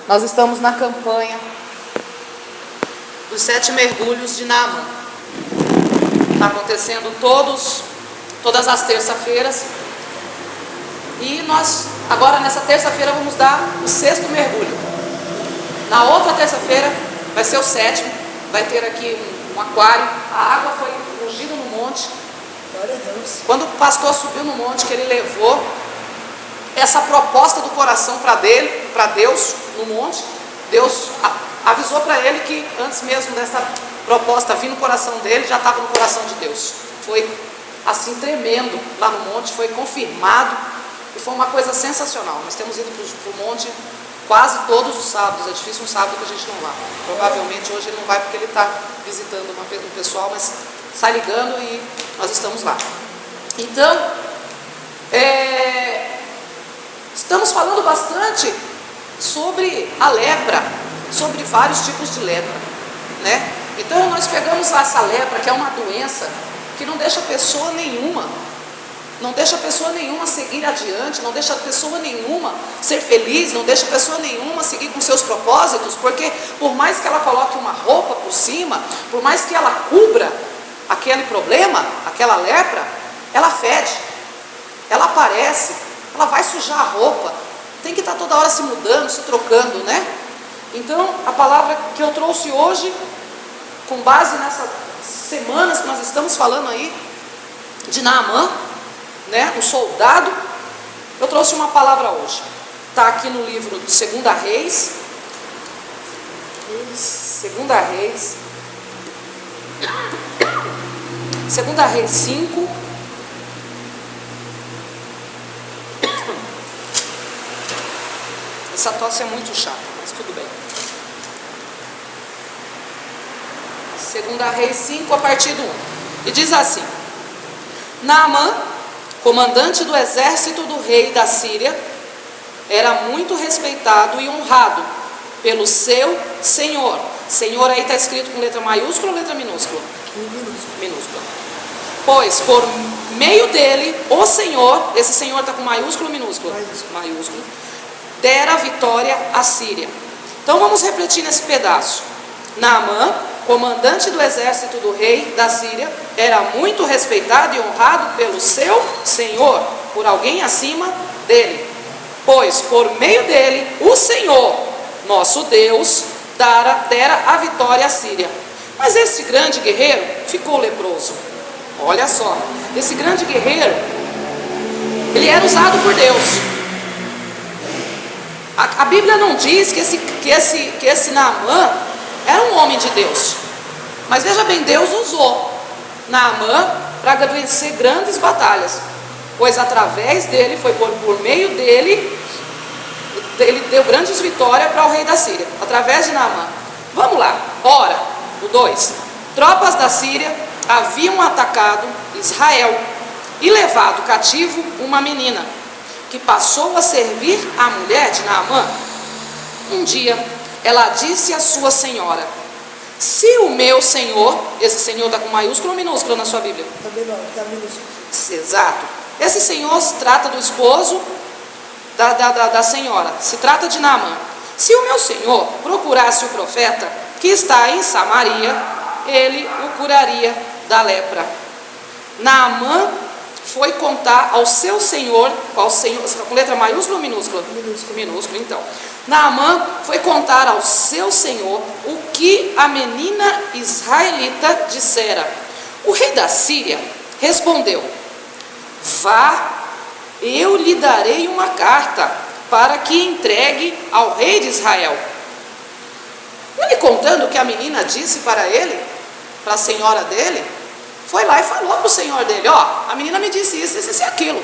Nós estamos na campanha dos 7 mergulhos de Naamã. Está acontecendo todas as terças-feiras. E nós, agora nessa terça-feira, vamos dar o 6º mergulho. Na outra terça-feira vai ser o 7º. Vai ter aqui um aquário. A água foi ungida no monte. Glória a Deus. Quando o pastor subiu no monte, que ele levou essa proposta do coração para Deus no monte, Deus avisou para ele que antes mesmo dessa proposta vir no coração dele, já estava no coração de Deus. Foi assim tremendo lá no monte, foi confirmado e foi uma coisa sensacional. Nós temos ido para o monte quase todos os sábados. É difícil um sábado que a gente não vá. Provavelmente hoje ele não vai porque ele está visitando um pessoal, mas sai ligando e nós estamos lá. Então, estamos falando bastante sobre a lepra, sobre vários tipos de lepra, né? Então nós pegamos essa lepra, que é uma doença que não deixa pessoa nenhuma seguir adiante, não deixa pessoa nenhuma ser feliz, não deixa pessoa nenhuma seguir com seus propósitos, porque por mais que ela coloque uma roupa por cima, por mais que ela cubra aquele problema, aquela lepra, ela fede, ela aparece, ela vai sujar a roupa, tem que estar toda hora se mudando, se trocando, né? Então, a palavra que eu trouxe hoje, com base nessas semanas que nós estamos falando aí, de Naamã, né, um soldado, eu trouxe uma palavra hoje. Está aqui no livro de 2 Reis. 2 Reis. 2 Reis 5. Essa tosse é muito chata, mas tudo bem. 2 Reis 5, a partir do 1. E diz assim: Naamã, comandante do exército do rei da Síria, era muito respeitado e honrado pelo seu senhor. Senhor aí está escrito com letra maiúscula ou letra minúscula? Minúscula. Pois por meio dele, o Senhor, esse Senhor está com maiúscula ou minúscula? Maiúscula. Dera vitória à Síria. Então vamos refletir nesse pedaço. Naamã, comandante do exército do rei da Síria, era muito respeitado e honrado pelo seu senhor, por alguém acima dele. Pois por meio dele, o Senhor, nosso Deus, dera a vitória à Síria. Mas esse grande guerreiro ficou leproso. Olha só, esse grande guerreiro, ele era usado por Deus. A Bíblia não diz que esse Naamã era um homem de Deus. Mas veja bem, Deus usou Naamã para vencer grandes batalhas. Pois através dele, foi por meio dele, ele deu grandes vitórias para o rei da Síria. Através de Naamã. Vamos lá. Ora, o 2. Tropas da Síria haviam atacado Israel e levado cativo uma menina, que passou a servir a mulher de Naamã. Um dia, ela disse à sua senhora: se o meu senhor, esse senhor está com maiúsculo ou minúsculo na sua Bíblia? Também não, está minúsculo. Exato. Esse senhor se trata do esposo da senhora, se trata de Naamã. Se o meu senhor procurasse o profeta que está em Samaria, ele o curaria da lepra. Naamã foi contar ao seu senhor, qual senhor, com letra maiúscula ou minúscula? Minúscula, então. Naamã foi contar ao seu senhor o que a menina israelita dissera. O rei da Síria respondeu: vá, eu lhe darei uma carta para que entregue ao rei de Israel. Ele contando o que a menina disse para ele, para a senhora dele, foi lá e falou para o senhor dele: ó, a menina me disse isso e aquilo.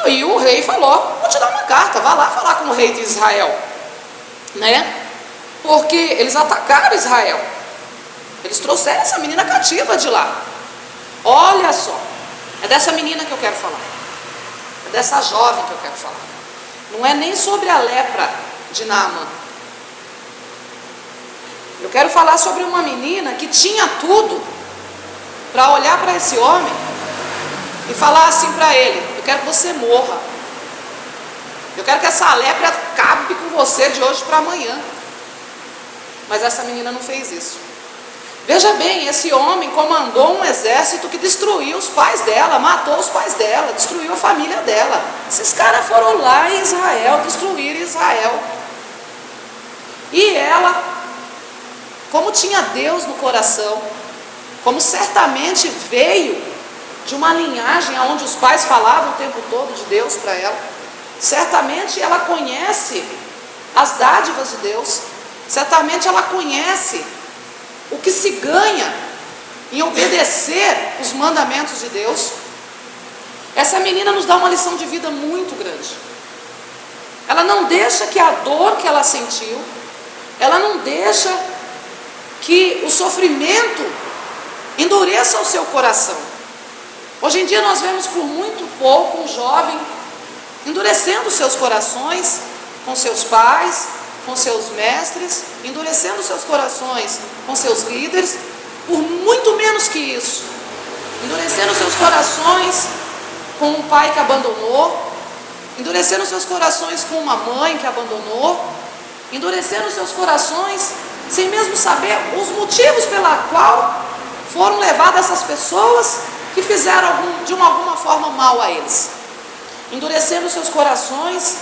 E o rei falou: vou te dar uma carta, vá lá falar com o rei de Israel, né? Porque eles atacaram Israel, eles trouxeram essa menina cativa de lá. Olha só, é dessa menina que eu quero falar, é dessa jovem que eu quero falar. Não é nem sobre a lepra de Naamã. Eu quero falar sobre uma menina que tinha tudo para olhar para esse homem e falar assim para ele: eu quero que você morra, eu quero que essa lepra acabe com você de hoje para amanhã. Mas essa menina não fez isso. Veja bem, esse homem comandou um exército que destruiu os pais dela, matou os pais dela, destruiu a família dela. Esses caras foram lá em Israel, destruir Israel. E ela, como tinha Deus no coração, como certamente veio de uma linhagem onde os pais falavam o tempo todo de Deus para ela, certamente ela conhece as dádivas de Deus, certamente ela conhece o que se ganha em obedecer os mandamentos de Deus. Essa menina nos dá uma lição de vida muito grande. Ela não deixa que a dor que ela sentiu, ela não deixa que o sofrimento endureça o seu coração. Hoje em dia nós vemos por muito pouco um jovem endurecendo seus corações com seus pais, com seus mestres, endurecendo seus corações com seus líderes, por muito menos que isso, endurecendo seus corações com um pai que abandonou, endurecendo seus corações com uma mãe que abandonou, endurecendo seus corações sem mesmo saber os motivos pela qual foram levadas essas pessoas que fizeram de alguma forma mal a eles, endurecendo seus corações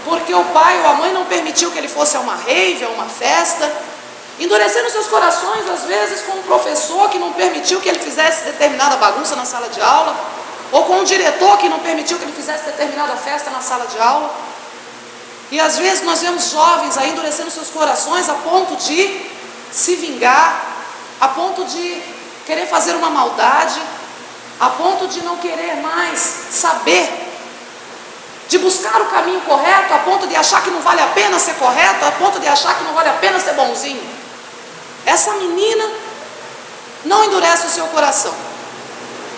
porque o pai ou a mãe não permitiu que ele fosse a uma rave, a uma festa, endurecendo seus corações às vezes com um professor que não permitiu que ele fizesse determinada bagunça na sala de aula, ou com um diretor que não permitiu que ele fizesse determinada festa na sala de aula. E às vezes nós vemos jovens aí endurecendo seus corações a ponto de se vingar, a ponto de querer fazer uma maldade, a ponto de não querer mais saber, de buscar o caminho correto, a ponto de achar que não vale a pena ser correto, a ponto de achar que não vale a pena ser bonzinho. Essa menina não endurece o seu coração,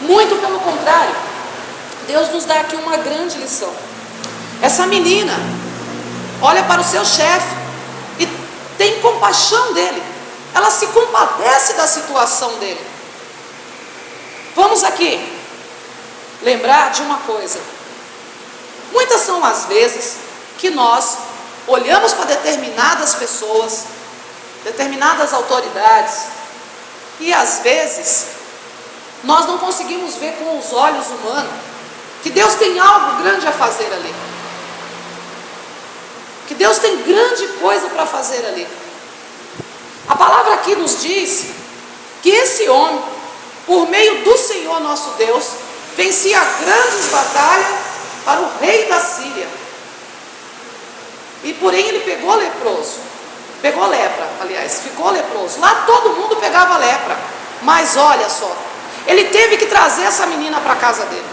muito pelo contrário. Deus nos dá aqui uma grande lição. Essa menina olha para o seu chefe e tem compaixão dele, ela se compadece da situação dele. Vamos aqui lembrar de uma coisa. Muitas são as vezes que nós olhamos para determinadas pessoas, determinadas autoridades, e às vezes nós não conseguimos ver com os olhos humanos que Deus tem algo grande a fazer ali, que Deus tem grande coisa para fazer ali. A palavra aqui nos diz que esse homem, por meio do Senhor nosso Deus, vencia grandes batalhas para o rei da Síria. E porém ele pegou lepra, aliás, ficou leproso. Lá todo mundo pegava lepra. Mas olha só, ele teve que trazer essa menina para a casa dele.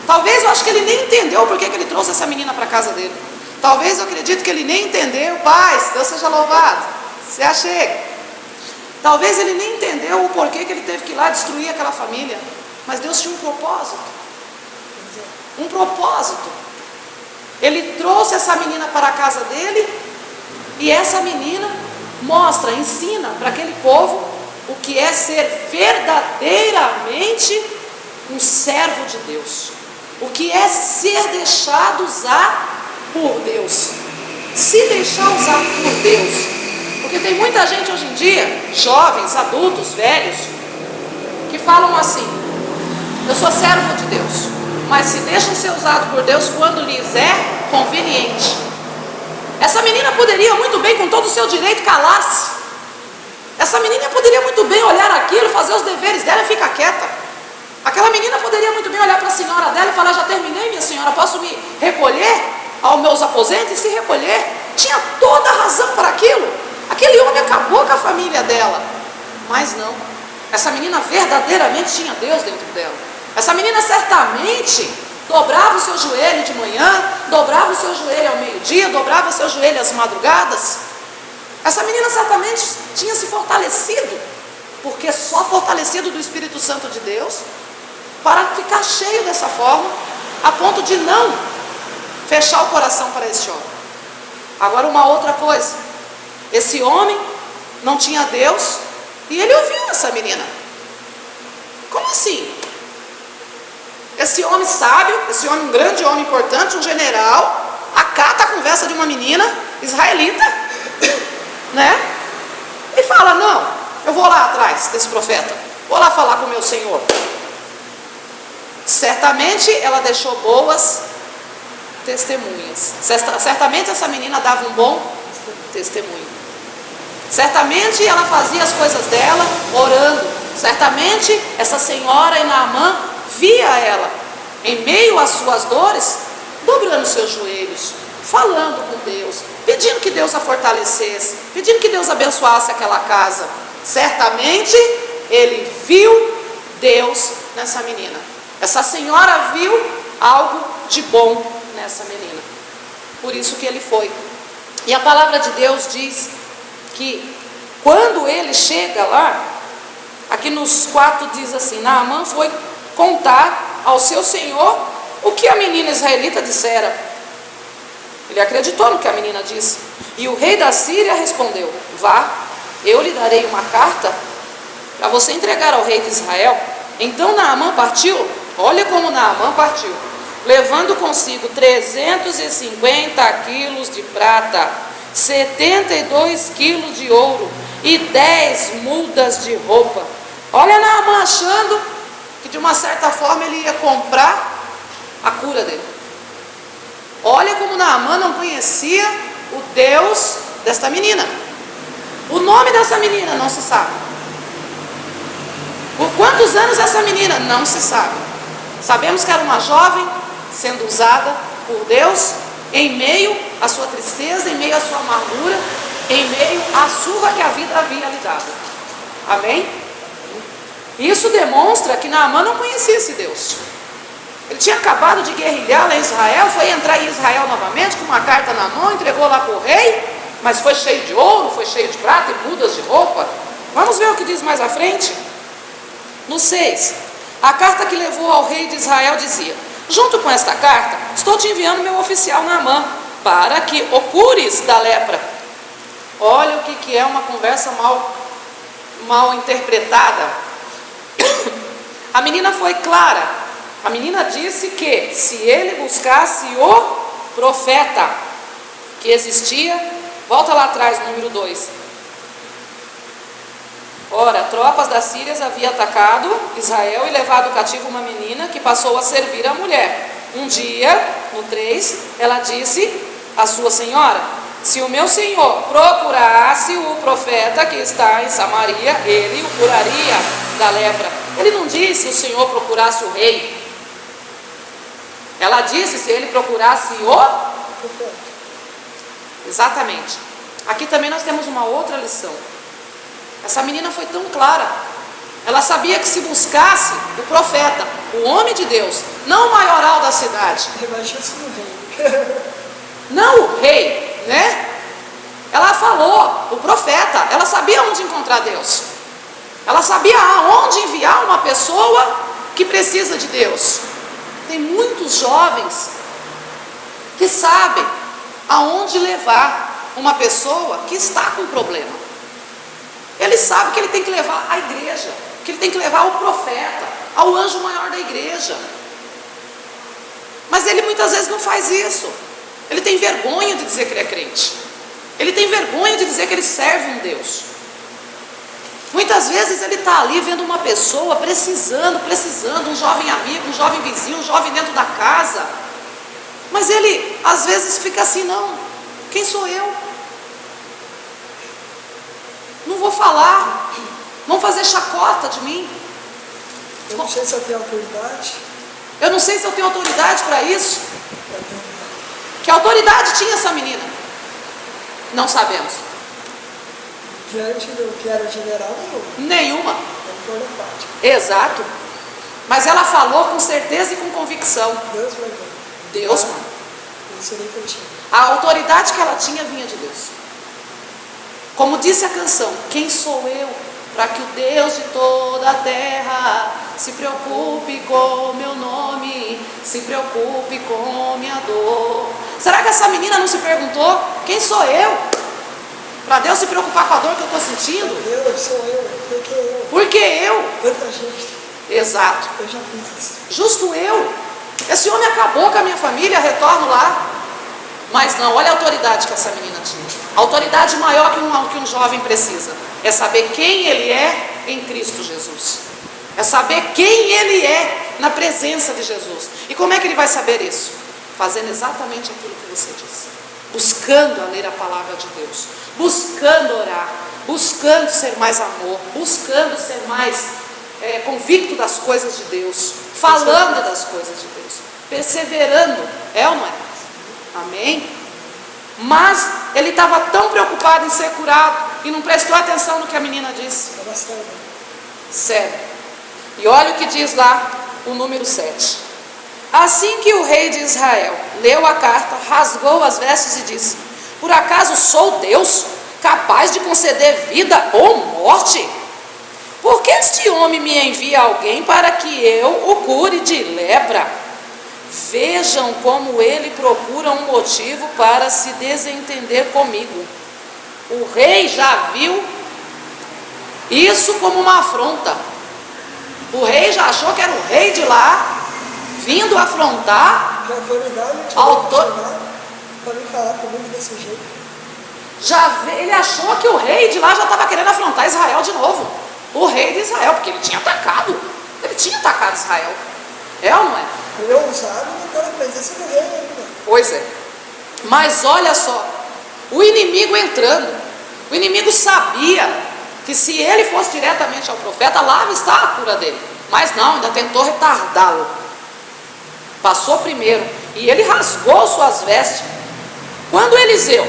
Talvez eu acho que ele nem entendeu por que ele trouxe essa menina para a casa dele. Talvez eu acredito que ele nem entendeu. Pai, Deus seja louvado, se achega. Talvez ele nem entendeu o porquê que ele teve que ir lá destruir aquela família. Mas Deus tinha um propósito. Um propósito. Ele trouxe essa menina para a casa dele, e essa menina mostra, ensina para aquele povo o que é ser verdadeiramente um servo de Deus, o que é ser deixado usar por Deus, se deixar usar por Deus. Porque tem muita gente hoje em dia, jovens, adultos, velhos, que falam assim: eu sou servo de Deus, mas se deixam ser usado por Deus quando lhes é conveniente. Essa menina poderia muito bem, com todo o seu direito, calar-se. Essa menina poderia muito bem olhar aquilo, fazer os deveres dela e ficar quieta. Aquela menina poderia muito bem olhar para a senhora dela e falar: já terminei, minha senhora, posso me recolher aos meus aposentos? E se recolher. Tinha toda a razão para aquilo. Aquele homem acabou com a família dela. Mas não, essa menina verdadeiramente tinha Deus dentro dela. Essa menina certamente dobrava o seu joelho de manhã, dobrava o seu joelho ao meio-dia, dobrava o seu joelho às madrugadas. Essa menina certamente tinha se fortalecido, porque só fortalecido do Espírito Santo de Deus, para ficar cheio dessa forma, a ponto de não fechar o coração para esse homem. Agora uma outra coisa, esse homem não tinha Deus, e ele ouviu essa menina. Como assim? Esse homem sábio, esse homem, um grande homem importante, um general, acata a conversa de uma menina israelita, né? E fala: não, eu vou lá atrás desse profeta, vou lá falar com o meu Senhor. Certamente ela deixou boas testemunhas. Certamente essa menina dava um bom testemunho. Certamente ela fazia as coisas dela orando. Certamente essa senhora e Naamã via ela em meio às suas dores, dobrando seus joelhos, falando com Deus, pedindo que Deus a fortalecesse, pedindo que Deus abençoasse aquela casa. Certamente ele viu Deus nessa menina. Essa senhora viu algo de bom nessa menina. Por isso que ele foi. E a palavra de Deus diz que quando ele chega lá, aqui nos 4 diz assim: Naamã foi contar ao seu senhor o que a menina israelita dissera. Ele acreditou no que a menina disse. E o rei da Síria respondeu: vá, eu lhe darei uma carta para você entregar ao rei de Israel. Então Naamã partiu. Olha como Naamã partiu, levando consigo 350 quilos de prata, 72 quilos de ouro e 10 mudas de roupa. Olha Naamã achando que de uma certa forma ele ia comprar a cura dele. Olha como Naamã não conhecia o Deus desta menina. O nome dessa menina não se sabe. Por quantos anos essa menina? Não se sabe. Sabemos que era uma jovem sendo usada por Deus em meio à sua tristeza, em meio à sua amargura, em meio à surra que a vida havia lhe dado. Amém? Isso demonstra que Naamã não conhecia esse Deus. Ele tinha acabado de guerrilhar lá em Israel, foi entrar em Israel novamente com uma carta na mão, entregou lá para o rei, mas foi cheio de ouro, foi cheio de prata e mudas de roupa. Vamos ver o que diz mais à frente? No 6, a carta que levou ao rei de Israel dizia: junto com esta carta, estou te enviando meu oficial Naamã, para que o cures da lepra. Olha o que é uma conversa mal interpretada. A menina foi clara. A menina disse que se ele buscasse o profeta que existia, volta lá atrás, número 2. Ora, tropas da Síria haviam atacado Israel e levado cativo uma menina que passou a servir a mulher. Um dia, no 3, ela disse à sua senhora: se o meu senhor procurasse o profeta que está em Samaria, ele o curaria da lepra. Ele não disse: o senhor procurasse o rei. Ela disse: se ele procurasse o... Exatamente. Aqui também nós temos uma outra lição. Essa menina foi tão clara. Ela sabia que se buscasse o profeta, o homem de Deus, não o maioral da cidade, não o rei, né? Ela falou, o profeta, ela sabia onde encontrar Deus. Ela sabia aonde enviar uma pessoa que precisa de Deus. Tem muitos jovens que sabem aonde levar uma pessoa que está com problema. Ele sabe que ele tem que levar a igreja, que ele tem que levar ao profeta, ao anjo maior da igreja. Mas ele muitas vezes não faz isso. Ele tem vergonha de dizer que ele é crente. Ele tem vergonha de dizer que ele serve um Deus. Muitas vezes ele está ali vendo uma pessoa precisando, um jovem amigo, um jovem vizinho, um jovem dentro da casa. Mas ele às vezes fica assim: não, quem sou eu? Não vou falar, vão fazer chacota de mim. Eu não sei se eu tenho autoridade. Eu não sei se eu tenho autoridade para isso. Que autoridade tinha essa menina? Não sabemos. Diante do que era general, nenhuma. Bonaparte. Exato. Mas ela falou com certeza e com convicção. Deus vai ver. Deus, mano. Isso nem foi tinha. A autoridade que ela tinha vinha de Deus. Como disse a canção: quem sou eu para que o Deus de toda a terra se preocupe com meu nome, se preocupe com minha dor? Será que essa menina não se perguntou: quem sou eu para Deus se preocupar com a dor que eu estou sentindo? Eu sou eu, porque eu. Porque eu. Tanta gente. Exato. Eu já fiz isso. Justo eu. Esse homem acabou com a minha família, retorno lá. Mas não, olha a autoridade que essa menina tinha. A autoridade maior que um jovem precisa é saber quem ele é em Cristo Jesus. É saber quem ele é na presença de Jesus. E como é que ele vai saber isso? Fazendo exatamente aquilo que você disse. Buscando a ler a palavra de Deus. Buscando orar. Buscando ser mais amor. Buscando ser mais convicto das coisas de Deus. Falando das coisas de Deus. Perseverando. É ou não é? Amém? Mas ele estava tão preocupado em ser curado e não prestou atenção no que a menina disse. Sério. E olha o que diz lá o número 7. Assim que o rei de Israel leu a carta, rasgou as vestes e disse: por acaso sou Deus, capaz de conceder vida ou morte? Por que este homem me envia alguém para que eu o cure de lepra? Vejam como ele procura um motivo para se desentender comigo. O rei já viu isso como uma afronta. O rei já achou que era o rei de lá, vindo afrontar a autoridade para me falar comigo desse jeito. Ele achou que o rei de lá já estava querendo afrontar Israel de novo. O rei de Israel, porque ele tinha atacado. Ele tinha atacado Israel. É ou não é? Ele é ousado naquela presença do rei ainda. Pois é. Mas olha só, o inimigo entrando. O inimigo sabia que se ele fosse diretamente ao profeta, lá está a cura dele. Mas não, ainda tentou retardá-lo. Passou primeiro e ele rasgou suas vestes. Quando Eliseu,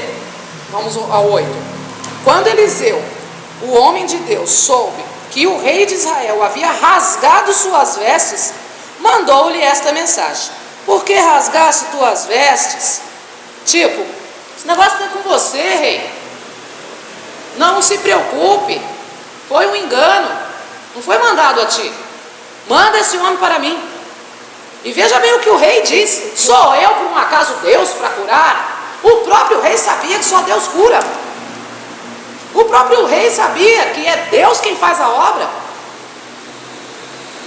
vamos ao 8. Quando Eliseu, o homem de Deus, soube que o rei de Israel havia rasgado suas vestes, mandou-lhe esta mensagem: por que rasgaste tuas vestes? Tipo, esse negócio não é com você, rei. Não se preocupe, foi um engano, não foi mandado a ti. Manda esse homem para mim. E veja bem o que o rei disse: sou eu por um acaso Deus para curar? O próprio rei sabia que só Deus cura. O próprio rei sabia que é Deus quem faz a obra,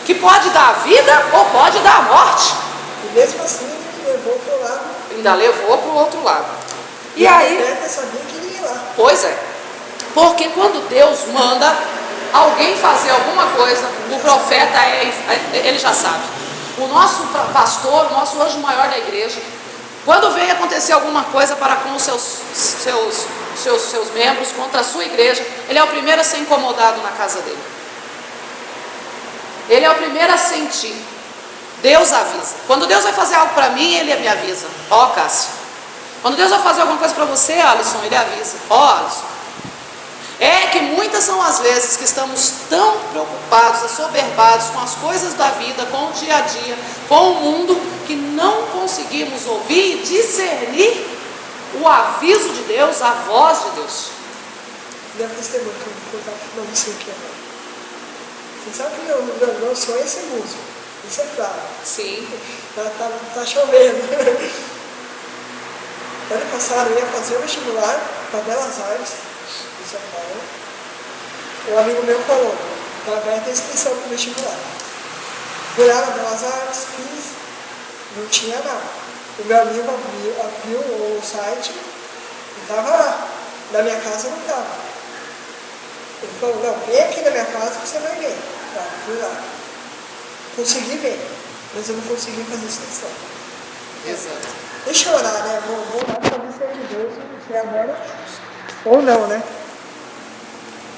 que pode dar a vida ou pode dar a morte. E mesmo assim ele levou para o lado. Ainda levou para o outro lado. E aí sabia que ele ia lá. Pois é. Porque quando Deus manda alguém fazer alguma coisa, o profeta ele já sabe. O nosso pastor, o nosso anjo maior da igreja, quando vem acontecer alguma coisa para com os seus membros, contra a sua igreja, ele é o primeiro a ser incomodado na casa dele. Ele é o primeiro a sentir. Deus avisa. Quando Deus vai fazer algo para mim, ele me avisa. Ó, Cássio. Quando Deus vai fazer alguma coisa para você, Alisson, ele avisa. Ó, Alisson. É que muitas são as vezes que estamos tão preocupados, assoberbados com as coisas da vida, com o dia a dia, com o mundo, que não conseguimos ouvir e discernir o aviso de Deus, a voz de Deus. Meu testemunho que eu vou contar para você aqui agora. Você sabe que meu sonho é ser músico. Isso é claro. Sim. Tá chovendo. Ano passado eu ia fazer o vestibular para Belas Artes, em São Paulo. Um amigo meu falou: tá aberta a inscrição para o vestibular. Fui lá na Belas Artes, fiz, não tinha nada. O meu amigo abriu o site e estava lá. Na minha casa não estava. Ele falou: não, vem aqui na minha casa que você vai ver. Tá, fui lá. Consegui ver, mas eu não consegui fazer inscrição. Exato. Deixa eu orar, né? Vou orar para ver se é de Deus, se é agora ou não, né?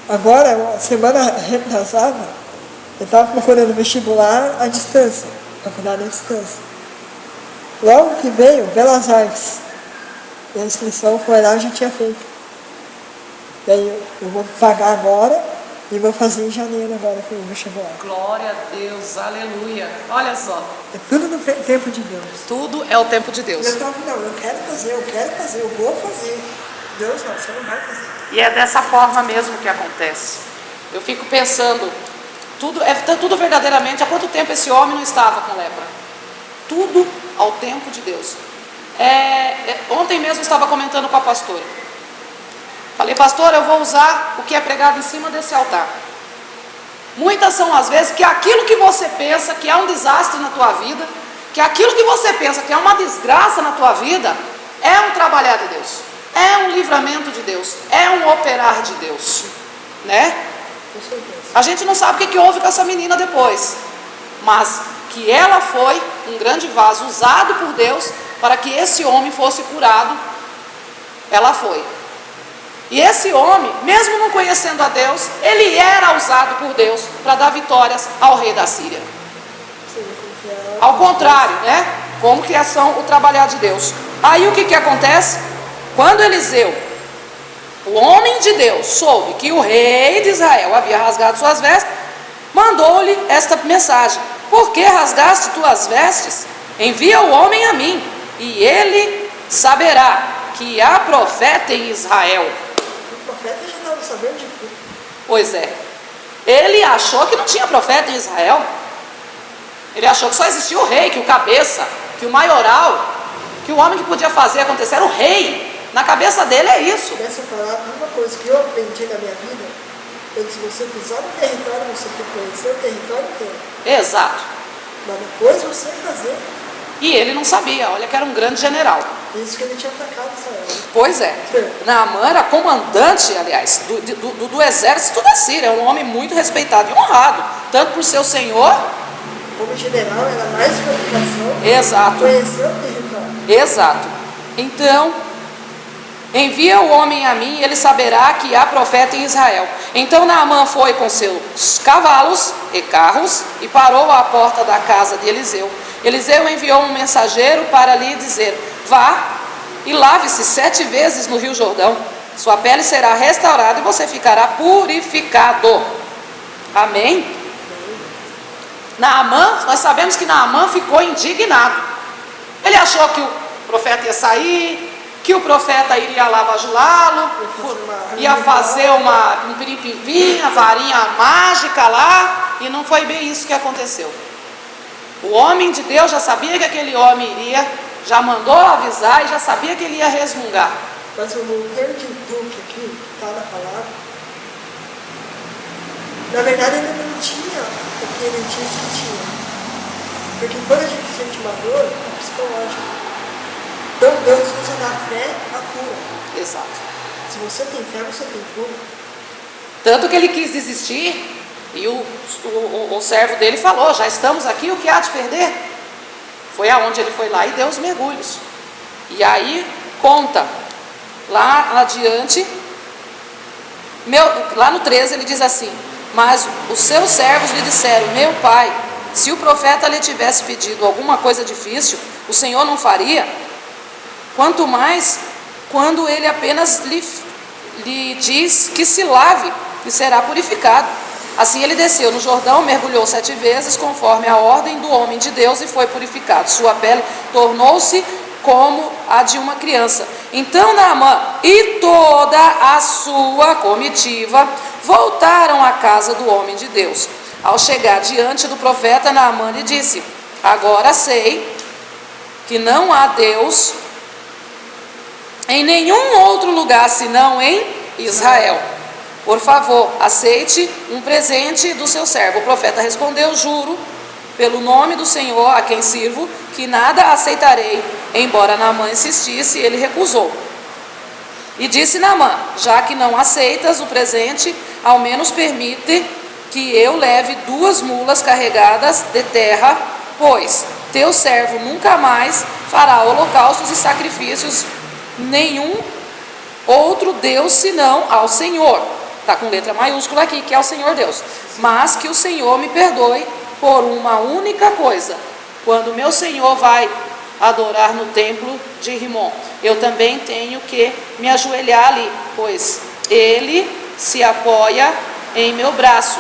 Agora, semana retrasada, eu estava procurando vestibular à distância, faculdade à distância. Logo que veio, Belas Artes, e a inscrição foi lá, eu já tinha feito. Daí eu vou pagar agora e vou fazer em janeiro agora que eu vou chegar lá. Glória a Deus, aleluia. Olha só. É tudo no tempo de Deus. Tudo é o tempo de Deus. Eu quero fazer, eu vou fazer. Deus não, você não vai fazer. E é dessa forma mesmo que acontece. Eu fico pensando, tudo verdadeiramente, há quanto tempo esse homem não estava com lepra? Tudo ao tempo de Deus. Ontem mesmo eu estava comentando com a pastora. Falei: pastor, eu vou usar o que é pregado em cima desse altar. Muitas são as vezes que aquilo que você pensa que é um desastre na tua vida, que aquilo que você pensa que é uma desgraça na tua vida, é um trabalhar de Deus, é um livramento de Deus, é um operar de Deus, né? Com certeza. A gente não sabe o que houve com essa menina depois, mas que ela foi um grande vaso usado por Deus para que esse homem fosse curado, ela foi. E esse homem, mesmo não conhecendo a Deus, ele era usado por Deus para dar vitórias ao rei da Síria. Ao contrário, né? Como que são o trabalhar de Deus. Aí o que acontece? Quando Eliseu, o homem de Deus, soube que o rei de Israel havia rasgado suas vestes, mandou-lhe esta mensagem: por que rasgaste tuas vestes? Envia o homem a mim, e ele saberá que há profeta em Israel. O profeta já estava sabendo de tudo. Pois é, ele achou que não tinha profeta em Israel. Ele achou que só existia o rei, que o cabeça, que o maioral, que o homem que podia fazer acontecer era o rei. Na cabeça dele é isso. Nessa palavra, uma coisa que eu aprendi na minha vida, é que se você pisar no território, você tem que conhecer o território inteiro. Exato. Mas depois você fazer. E ele não sabia, olha que era um grande general. Isso que ele tinha atacado Israel. Pois é. Naamã era comandante, aliás, do exército da Síria. Era um homem muito respeitado e honrado, tanto por seu senhor. Como general, era mais qualificação. Exato. Conhecer o território. Exato. Então, envia o homem a mim, e ele saberá que há profeta em Israel. Então Naamã foi com seus cavalos e carros e parou à porta da casa de Eliseu. Eliseu enviou um mensageiro para lhe dizer: vá e lave-se 7 vezes no rio Jordão, sua pele será restaurada e você ficará purificado. Amém? Naamã, nós sabemos que Naamã ficou indignado. Ele achou que o profeta ia sair, que o profeta iria lá bajulá-lo, ia fazer um piripimpim, a varinha mágica lá, e não foi bem isso que aconteceu. O homem de Deus já sabia que aquele homem iria, já mandou avisar e já sabia que ele ia resmungar. Mas o termo de duque aqui, está na palavra, na verdade ele não tinha o que ele disse que tinha. Porque quando a gente sente uma dor, é psicológico. Então Deus usa na fé a cura. Exato. Se você tem fé, você tem cura. Tanto que ele quis desistir, e o servo dele falou: já estamos aqui, o que há de perder? Foi aonde ele foi lá e deu os mergulhos. E aí conta, lá adiante, lá no 13 ele diz assim: mas os seus servos lhe disseram: meu pai, se o profeta lhe tivesse pedido alguma coisa difícil, o Senhor não faria? Quanto mais quando ele apenas lhe diz que se lave e será purificado. Assim ele desceu no Jordão, mergulhou 7 vezes, conforme a ordem do homem de Deus, e foi purificado. Sua pele tornou-se como a de uma criança. Então Naamã e toda a sua comitiva voltaram à casa do homem de Deus. Ao chegar diante do profeta, Naamã lhe disse: agora sei que não há Deus em nenhum outro lugar senão em Israel. Por favor, aceite um presente do seu servo. O profeta respondeu: juro pelo nome do Senhor a quem sirvo, que nada aceitarei. Embora Naamã insistisse, ele recusou. E disse Naamã: já que não aceitas o presente, ao menos permite que eu leve 2 mulas carregadas de terra, pois teu servo nunca mais fará holocaustos e sacrifícios nenhum outro Deus senão ao Senhor. Está com letra maiúscula aqui, que é o Senhor Deus. Mas que o Senhor me perdoe por uma única coisa: quando meu Senhor vai adorar no templo de Rimon, eu também tenho que me ajoelhar ali, pois ele se apoia em meu braço.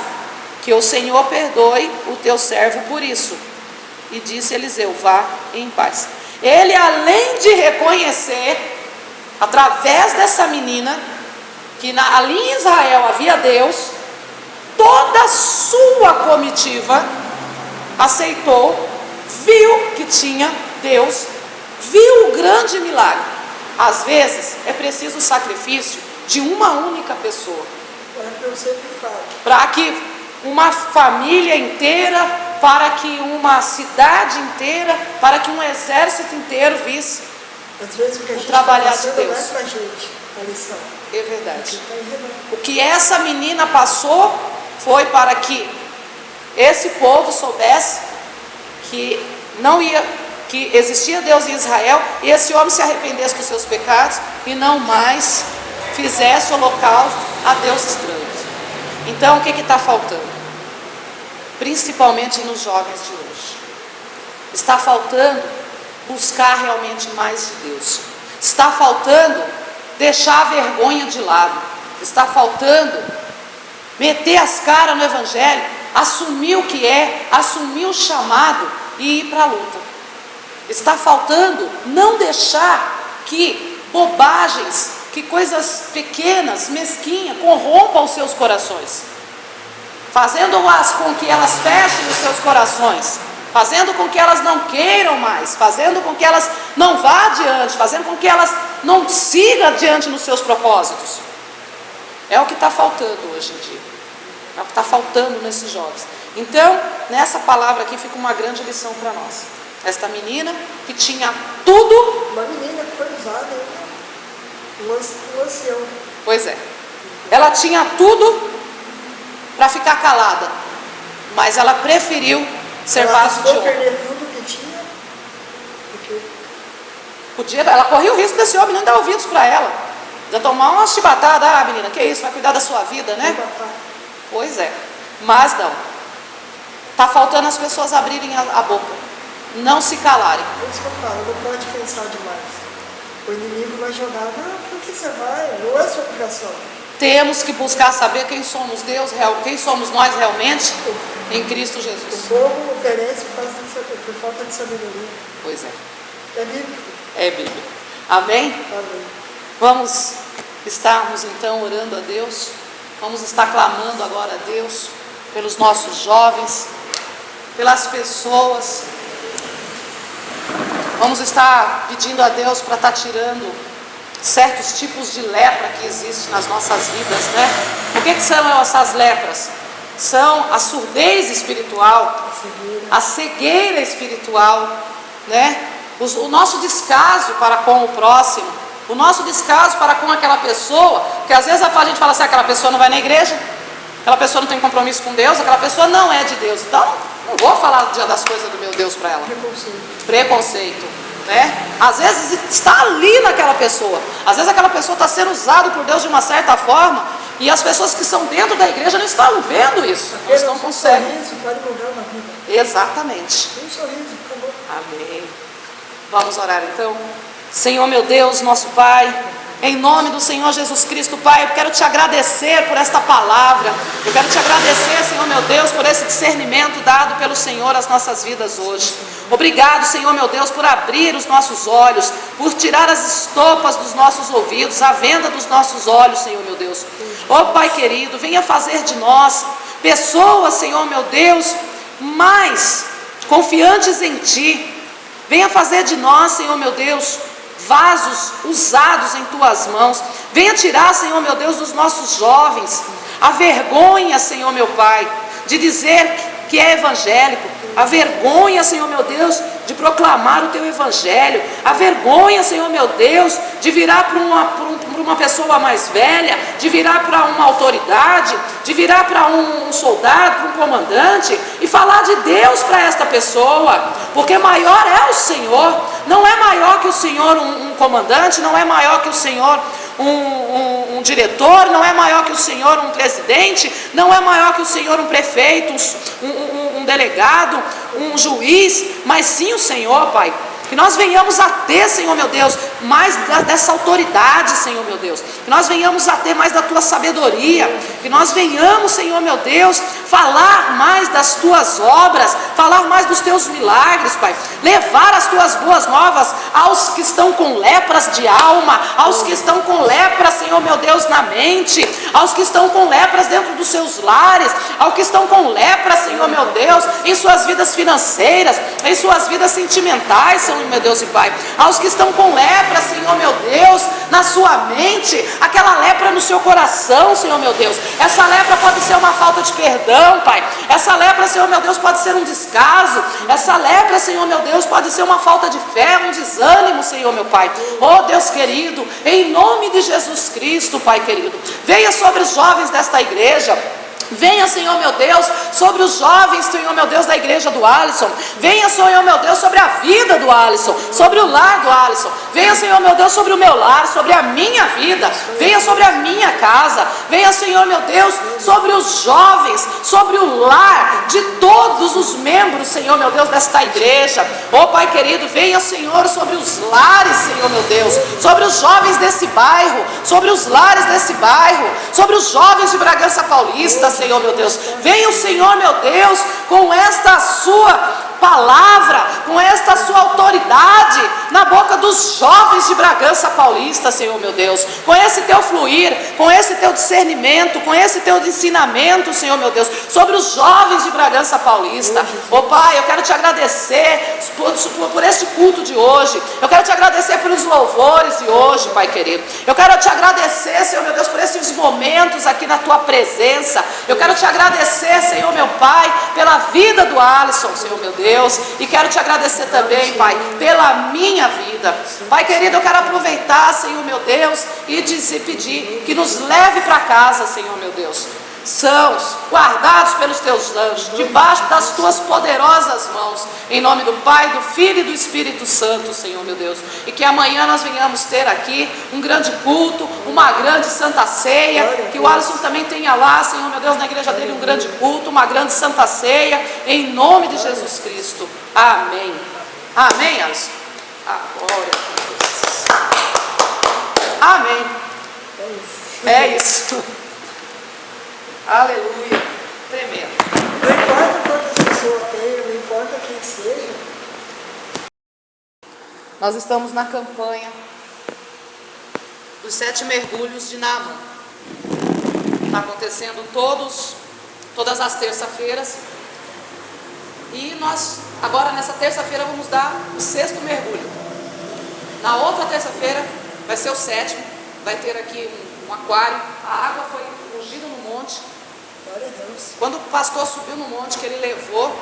Que o Senhor perdoe o teu servo por isso. E disse Eliseu: vá em paz. Ele, além de reconhecer, através dessa menina, que ali em Israel havia Deus, toda a sua comitiva aceitou, viu que tinha Deus, viu o grande milagre. Às vezes é preciso o sacrifício de uma única pessoa, Eu sempre falo. para que uma família inteira, para que uma cidade inteira, para que um exército inteiro visse. Às vezes o que a gente trabalhar está passando de Deus. não é pra gente a lição. É verdade. Tá enredando. O que essa menina passou foi para que esse povo soubesse que não ia, que existia Deus em Israel, e esse homem se arrependesse dos seus pecados e não mais fizesse holocausto a Deus estranhos. Então o que está faltando? Principalmente nos jovens de hoje. Está faltando buscar realmente mais de Deus. Está faltando deixar a vergonha de lado. Está faltando meter as caras no Evangelho, assumir o que é, assumir o chamado e ir para a luta. Está faltando não deixar que bobagens, que coisas pequenas, mesquinhas, corrompam os seus corações, fazendo-as com que elas fechem os seus corações, fazendo com que elas não queiram mais, fazendo com que elas não vá adiante, fazendo com que elas não sigam adiante nos seus propósitos. É o que está faltando hoje em dia, é o que está faltando nesses jovens. Então, nessa palavra aqui fica uma grande lição para nós. Esta menina que tinha tudo. Uma menina que foi usada, um ancião. Pois é, ela tinha tudo para ficar calada, mas ela preferiu ser vaso de Ela honra. perder tudo que tinha, porque Ela corria o risco desse homem não dar ouvidos para ela, de tomar uma chibatada. Ah, menina, que isso, vai cuidar da sua vida, né? Pois é, mas não. Está faltando as pessoas abrirem a boca, não se calarem. por isso que eu falo, não pode pensar demais. O inimigo vai jogar, não, por que você vai? Não é sua obrigação. Temos que buscar saber quem somos quem somos nós realmente em Cristo Jesus. O povo perece por falta de sabedoria. Pois é, É bíblico. é Bíblia. Amém? Amém. Vamos estarmos então orando a Deus, vamos estar clamando agora a Deus pelos nossos jovens, pelas pessoas. Vamos estar pedindo a Deus para estar tirando certos tipos de lepra que existem nas nossas vidas, né? O que são essas lepras? São a surdez espiritual, a cegueira espiritual, né? O nosso descaso para com o próximo, o nosso descaso para com aquela pessoa, que às vezes a gente fala assim, aquela pessoa não vai na igreja, aquela pessoa não tem compromisso com Deus, aquela pessoa não é de Deus, então não vou falar das coisas do meu Deus para ela. Preconceito, né? Às vezes está ali naquela pessoa, às vezes aquela pessoa está sendo usada por Deus de uma certa forma, e as pessoas que estão dentro da igreja não estão vendo isso, não estão conseguindo. Um sorriso pode mudar uma vida. Exatamente. Um sorriso, acabou. Amém. Vamos orar então. Senhor meu Deus, nosso Pai, em nome do Senhor Jesus Cristo, Pai, eu quero te agradecer por esta palavra. Eu quero te agradecer, Senhor meu Deus, por esse discernimento dado pelo Senhor às nossas vidas hoje. Obrigado, Senhor meu Deus, por abrir os nossos olhos, por tirar as estopas dos nossos ouvidos, a venda dos nossos olhos, Senhor meu Deus. Ó Pai querido, venha fazer de nós pessoas, Senhor meu Deus, mais confiantes em Ti. Venha fazer de nós, Senhor meu Deus, vasos usados em Tuas mãos. Venha tirar, Senhor meu Deus, dos nossos jovens a vergonha, Senhor meu Pai, de dizer que é evangélico, a vergonha, Senhor meu Deus, de proclamar o Teu Evangelho, a vergonha, Senhor meu Deus, de virar para uma pessoa mais velha, de virar para uma autoridade, de virar para um soldado, para um comandante, e falar de Deus para esta pessoa, porque maior é o Senhor. Não é maior que o Senhor um comandante, não é maior que o Senhor um diretor, não é maior que o Senhor um presidente, não é maior que o Senhor um prefeito, um delegado, um juiz, mas sim o Senhor, Pai. Que nós venhamos a ter, Senhor meu Deus, mais dessa autoridade, Senhor meu Deus. Que nós venhamos a ter mais da Tua sabedoria. Que nós venhamos, Senhor meu Deus, falar mais das Tuas obras, falar mais dos Teus milagres, Pai. Levar as Tuas boas novas aos que estão com lepras de alma, aos que estão com lepra, Senhor Senhor meu Deus, na mente, aos que estão com lepras dentro dos seus lares, aos que estão com lepra, Senhor meu Deus, em suas vidas financeiras, em suas vidas sentimentais, Senhor meu Deus e Pai, aos que estão com lepra, Senhor meu Deus, na sua mente, aquela lepra no seu coração, Senhor meu Deus, essa lepra pode ser uma falta de perdão, Pai, essa lepra, Senhor meu Deus, pode ser um descaso, essa lepra, Senhor meu Deus, pode ser uma falta de fé, um desânimo, Senhor meu Pai. Oh Deus querido, em nome de Jesus Cristo, Pai querido, venha sobre os jovens desta igreja. Venha, Senhor meu Deus, sobre os jovens, Senhor meu Deus, da igreja do Alisson. Venha, Senhor meu Deus, sobre a vida do Alisson, sobre o lar do Alisson. Venha, Senhor meu Deus, sobre o meu lar, sobre a minha vida. Venha sobre a minha casa. Venha, Senhor meu Deus, sobre os jovens, sobre o lar de todos os membros, Senhor meu Deus, desta igreja. Oh Pai querido, venha, Senhor, sobre os lares, Senhor meu Deus, sobre os jovens desse bairro, sobre os lares desse bairro, sobre os jovens de Bragança Paulista, Senhor meu Deus. Venha o Senhor meu Deus com esta sua palavra, com esta sua autoridade na boca dos jovens de Bragança Paulista, Senhor meu Deus, com esse teu fluir, com esse teu discernimento, com esse teu ensinamento, Senhor meu Deus, sobre os jovens de Bragança Paulista. Oh Pai, eu quero te agradecer por este culto de hoje, eu quero te agradecer pelos louvores de hoje, Pai querido, eu quero te agradecer, Senhor meu Deus, por esses momentos aqui na tua presença. Eu quero te agradecer, Senhor meu Pai, pela vida do Alisson, Senhor meu Deus, e quero te agradecer também, Pai, pela minha vida. Pai querido, eu quero aproveitar, Senhor meu Deus, e pedir que nos leve para casa, Senhor meu Deus, sãos, guardados pelos teus anjos, debaixo das tuas poderosas mãos, em nome do Pai, do Filho e do Espírito Santo, Senhor meu Deus, e que amanhã nós venhamos ter aqui um grande culto, uma grande santa ceia, que o Alisson também tenha lá, Senhor meu Deus, na igreja dele um grande culto, uma grande santa ceia, em nome de Jesus Cristo, amém. Amém, Alisson? Glória a Deus. Amém. É isso. Aleluia, tremendo. Não importa quantas pessoas tenham, não importa quem seja. Nós estamos na campanha dos 7 mergulhos de Naamã. Está acontecendo todas as terças-feiras. E nós, agora nessa terça-feira, vamos dar o 6º mergulho. Na outra terça-feira vai ser o 7º. Vai ter aqui um aquário. A água foi ungida no monte. Quando o pastor subiu no monte, que ele levou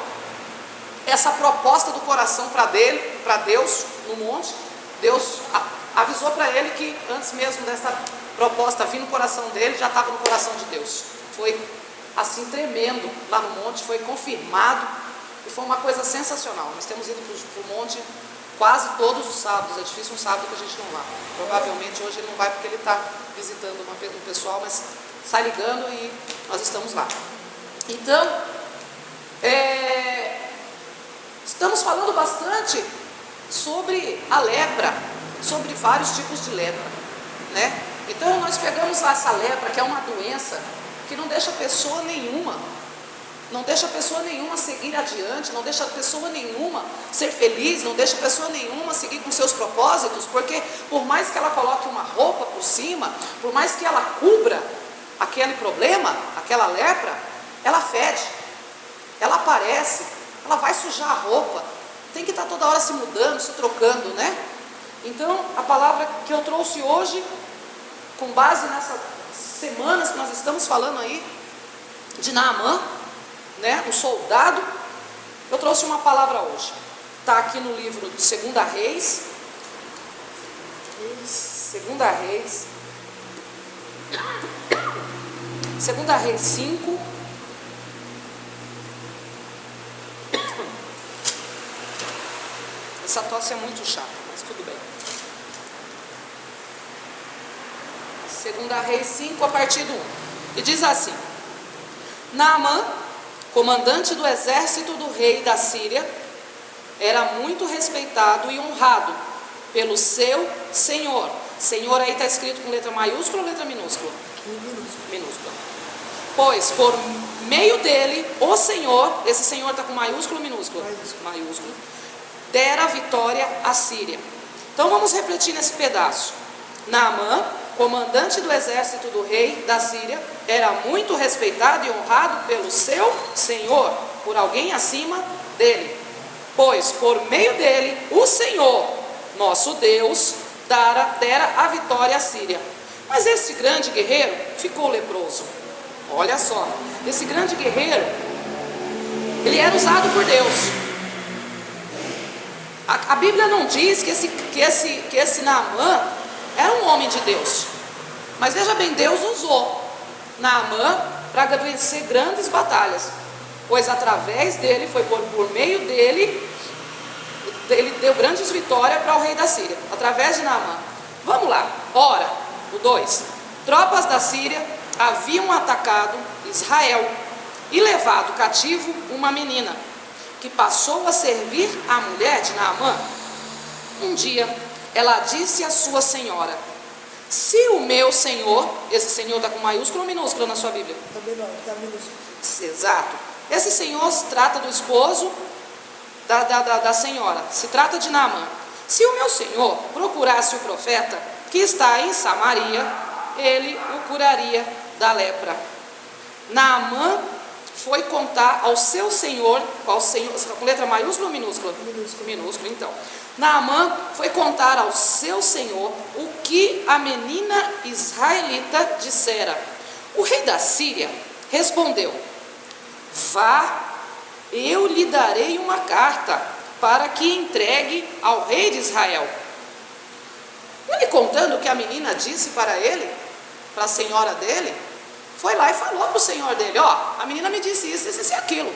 essa proposta do coração para Deus no monte, Deus avisou para ele que antes mesmo dessa proposta vir no coração dele, já estava no coração de Deus. Foi assim tremendo lá no monte, foi confirmado e foi uma coisa sensacional. Nós temos ido para o monte quase todos os sábados, é difícil um sábado que a gente não vá. Provavelmente hoje ele não vai porque ele está visitando um pessoal, mas sai ligando e nós estamos lá. Então, estamos falando bastante sobre a lepra, sobre vários tipos de lepra, né? Então nós pegamos essa lepra, que é uma doença que não deixa pessoa nenhuma seguir adiante, não deixa pessoa nenhuma ser feliz, não deixa pessoa nenhuma seguir com seus propósitos, porque por mais que ela coloque uma roupa por cima, por mais que ela cubra aquele problema, aquela lepra, ela fede, ela aparece, ela vai sujar a roupa, tem que estar toda hora se mudando, se trocando, né? Então, a palavra que eu trouxe hoje, com base nessas semanas que nós estamos falando aí, de Naamã, né, um soldado, eu trouxe uma palavra hoje, está aqui no livro de 2 Reis, 2 Reis 5, essa tosse é muito chata, mas tudo bem. 2 Reis 5, a partir do 1, e diz assim: Naamã, comandante do exército do rei da Síria, era muito respeitado e honrado pelo seu senhor. Senhor aí está escrito com letra maiúscula ou letra minúscula? Minúscula. Pois por meio dele, o Senhor, esse Senhor está com maiúsculo ou minúsculo? Maiúsculo. Dera a vitória à Síria. Então vamos refletir nesse pedaço. Naamã comandante do exército do rei da Síria, era muito respeitado e honrado pelo seu senhor, por alguém acima dele, pois por meio dele o Senhor, nosso Deus, dera a vitória à Síria. Mas esse grande guerreiro ficou leproso. Olha só, esse grande guerreiro, ele era usado por Deus. A Bíblia não diz que esse Naamã era um homem de Deus. Mas veja bem, Deus usou Naamã para vencer grandes batalhas. Pois através dele, por meio dele, ele deu grandes vitórias para o rei da Síria. Através de Naamã. Vamos lá, ora, o 2. Tropas da Síria haviam atacado Israel e levado cativo uma menina, que passou a servir a mulher de Naamã. Um dia, ela disse à sua senhora: se o meu senhor, esse senhor está com maiúsculo ou minúsculo na sua Bíblia? Também não, está minúsculo. Exato. Esse senhor se trata do esposo da senhora, se trata de Naamã. Se o meu senhor procurasse o profeta que está em Samaria, ele o curaria da lepra. Naamã foi contar ao seu senhor, qual senhor, com letra maiúscula ou minúscula? Minúscula. Minúscula, então. Naamã foi contar ao seu senhor o que a menina israelita dissera. O rei da Síria respondeu: vá, eu lhe darei uma carta para que entregue ao rei de Israel. Ele, contando o que a menina disse para ele, para a senhora dele, foi lá e falou para o senhor dele: ó, a menina me disse isso, isso e aquilo.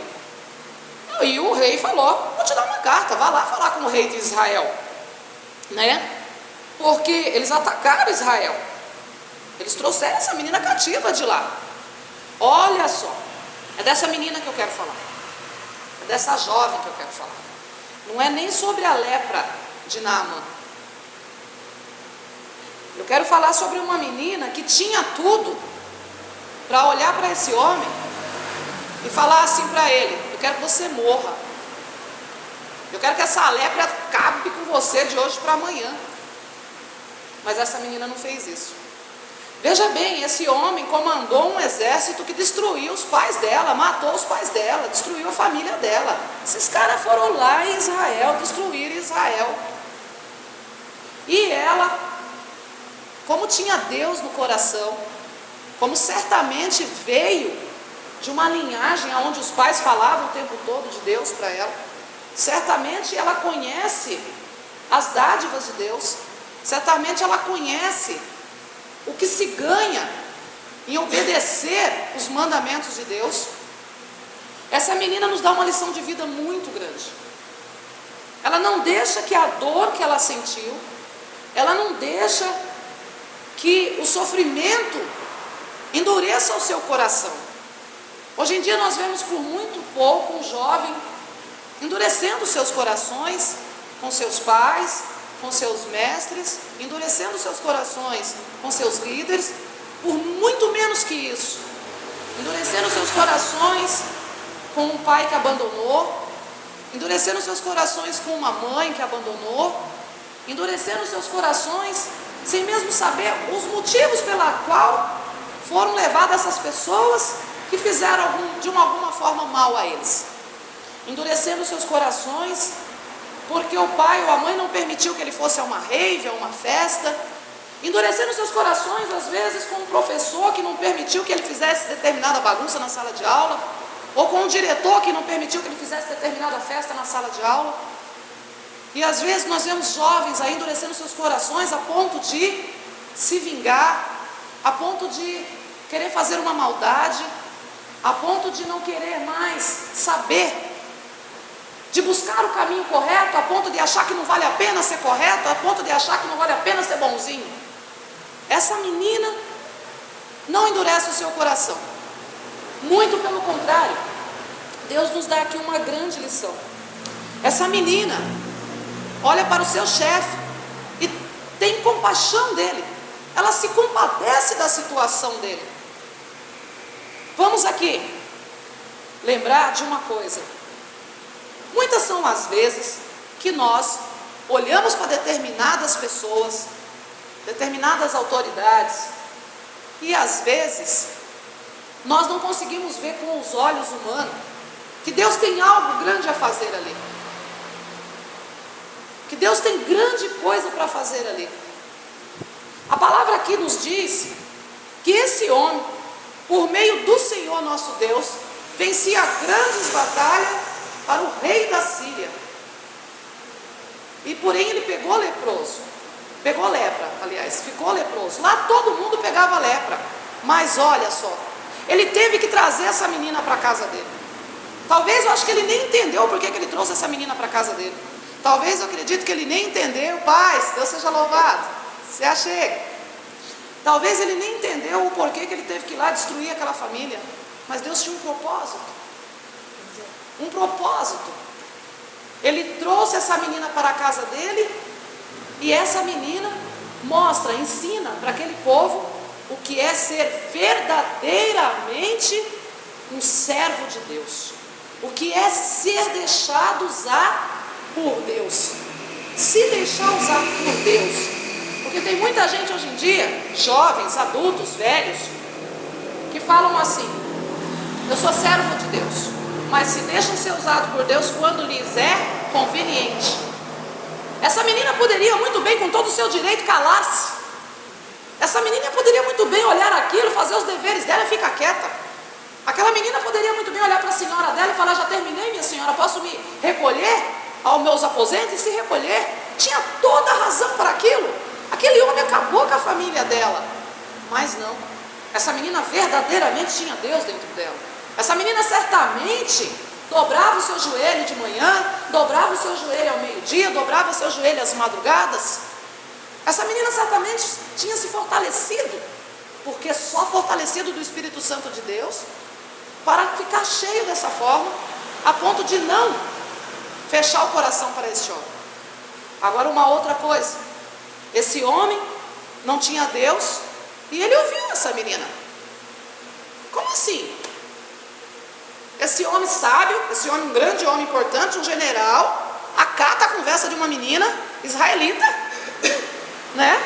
E o rei falou: vou te dar uma carta, vá lá falar com o rei de Israel, né? Porque eles atacaram Israel, eles trouxeram essa menina cativa de lá. Olha só, é dessa menina que eu quero falar, é dessa jovem que eu quero falar. Não é nem sobre a lepra de Naamã. Eu quero falar sobre uma menina que tinha tudo para olhar para esse homem e falar assim para ele: eu quero que você morra, eu quero que essa lepra acabe com você de hoje para amanhã. Mas essa menina não fez isso. Veja bem, esse homem comandou um exército que destruiu os pais dela, matou os pais dela, destruiu a família dela. Esses caras foram lá em Israel, destruíram Israel. E ela, como tinha Deus no coração, como certamente veio de uma linhagem onde os pais falavam o tempo todo de Deus para ela, certamente ela conhece as dádivas de Deus, certamente ela conhece o que se ganha em obedecer os mandamentos de Deus. Essa menina nos dá uma lição de vida muito grande. Ela não deixa que a dor que ela sentiu, ela não deixa que o sofrimento endureça o seu coração. Hoje em dia nós vemos por muito pouco um jovem endurecendo seus corações com seus pais, com seus mestres, endurecendo seus corações com seus líderes, por muito menos que isso, endurecendo seus corações com um pai que abandonou, endurecendo seus corações com uma mãe que abandonou, endurecendo seus corações sem mesmo saber os motivos pela qual foram levadas essas pessoas que fizeram de alguma forma mal a eles, endurecendo seus corações porque o pai ou a mãe não permitiu que ele fosse a uma rave, a uma festa, endurecendo seus corações às vezes com um professor que não permitiu que ele fizesse determinada bagunça na sala de aula, ou com um diretor que não permitiu que ele fizesse determinada festa na sala de aula. E às vezes nós vemos jovens aí endurecendo seus corações a ponto de se vingar, a ponto de querer fazer uma maldade, a ponto de não querer mais saber, de buscar o caminho correto, a ponto de achar que não vale a pena ser correto, a ponto de achar que não vale a pena ser bonzinho. Essa menina não endurece o seu coração, muito pelo contrário. Deus nos dá aqui uma grande lição. Essa menina olha para o seu chefe e tem compaixão dele, ela se compadece da situação dele. Vamos aqui lembrar de uma coisa: muitas são as vezes que nós olhamos para determinadas pessoas determinadas autoridades, e às vezes nós não conseguimos ver com os olhos humanos que Deus tem algo grande a fazer ali, que Deus tem grande coisa para fazer ali. A palavra aqui nos diz que esse homem, por meio do Senhor nosso Deus, vencia grandes batalhas para o rei da Síria. E porém ele pegou lepra, aliás, ficou leproso. Lá todo mundo pegava lepra. Mas olha só, ele teve que trazer essa menina para a casa dele. Talvez, eu acho que ele nem entendeu por que ele trouxe essa menina para a casa dele. Talvez, eu acredito que ele nem entendeu. Pai, Deus seja louvado, se achega. Talvez ele nem entendeu o porquê que ele teve que ir lá destruir aquela família. Mas Deus tinha um propósito. Um propósito. Ele trouxe essa menina para a casa dele, e essa menina mostra, ensina para aquele povo o que é ser verdadeiramente um servo de Deus, o que é ser deixado usar por Deus, se deixar usar por Deus. Porque tem muita gente hoje em dia, jovens, adultos, velhos, que falam assim: eu sou servo de Deus, mas se deixam ser usados por Deus quando lhes é conveniente. Essa menina poderia muito bem, com todo o seu direito, calar-se. Essa menina poderia muito bem olhar aquilo, fazer os deveres dela e ficar quieta. Aquela menina poderia muito bem olhar para a senhora dela e falar: já terminei, minha senhora, posso me recolher aos meus aposentos? E se recolher. Tinha toda a razão para aquilo. Aquele homem acabou com a família dela. Mas não, essa menina verdadeiramente tinha Deus dentro dela. Essa menina certamente dobrava o seu joelho de manhã, dobrava o seu joelho ao meio-dia, dobrava o seu joelho às madrugadas. Essa menina certamente tinha se fortalecido, porque só fortalecido do Espírito Santo de Deus, para ficar cheio dessa forma, a ponto de não fechar o coração para esse homem. Agora, uma outra coisa: esse homem não tinha Deus, e ele ouviu essa menina. Como assim? Esse homem sábio, esse homem, um grande homem importante, um general, acata a conversa de uma menina israelita, né?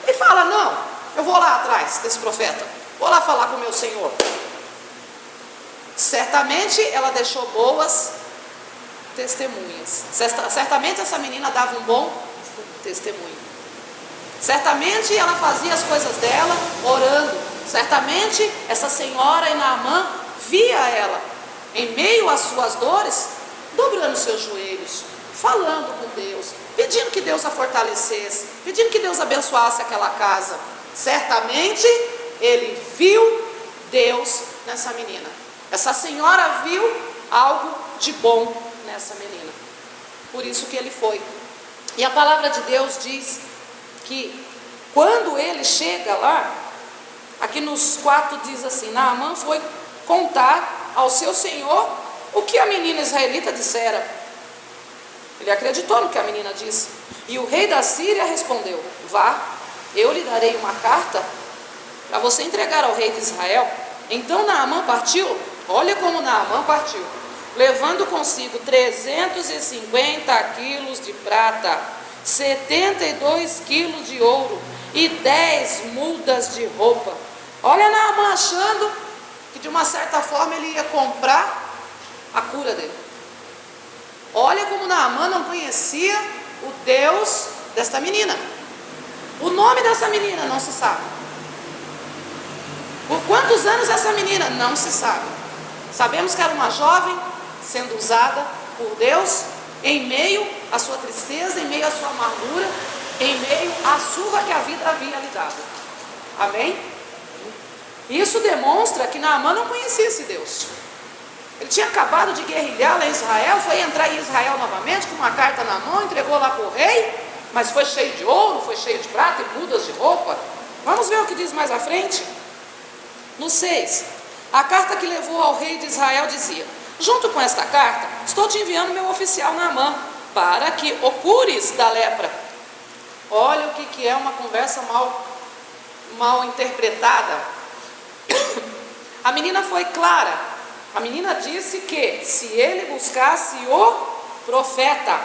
E fala: não, eu vou lá atrás desse profeta, vou lá falar com o meu senhor. Certamente ela deixou boas testemunhas. Certamente essa menina dava um bom testemunho. Certamente ela fazia as coisas dela orando. Certamente essa senhora e Naamã via ela, em meio às suas dores, dobrando seus joelhos, falando com Deus, pedindo que Deus a fortalecesse, pedindo que Deus abençoasse aquela casa. Certamente ele viu Deus nessa menina. Essa senhora viu algo de bom nessa menina. Por isso que ele foi. E a palavra de Deus diz que quando ele chega lá, aqui nos 4 diz assim: Naamã foi contar ao seu senhor o que a menina israelita dissera. Ele acreditou no que a menina disse. E o rei da Síria respondeu: vá, eu lhe darei uma carta para você entregar ao rei de Israel. Então Naamã partiu. Olha como Naamã partiu, levando consigo 350 quilos de prata, 72 quilos de ouro e 10 mudas de roupa. Olha Naamã achando que de uma certa forma ele ia comprar a cura dele. Olha como Naamã não conhecia o Deus desta menina. O nome dessa menina não se sabe. Por quantos anos essa menina? Não se sabe. Sabemos que era uma jovem sendo usada por Deus em meio à sua tristeza, em meio à sua amargura, em meio à surra que a vida havia lhe dado. Amém? Isso demonstra que Naamã não conhecia esse Deus. Ele tinha acabado de guerrilhar lá em Israel, foi entrar em Israel novamente com uma carta na mão, entregou lá para o rei, mas foi cheio de ouro, foi cheio de prata e mudas de roupa. Vamos ver o que diz mais à frente? No 6, a carta que levou ao rei de Israel dizia: junto com esta carta, estou te enviando meu oficial Naamã, para que o cures da lepra. Olha o que é uma conversa mal interpretada. A menina foi clara. A menina disse que se ele buscasse o profeta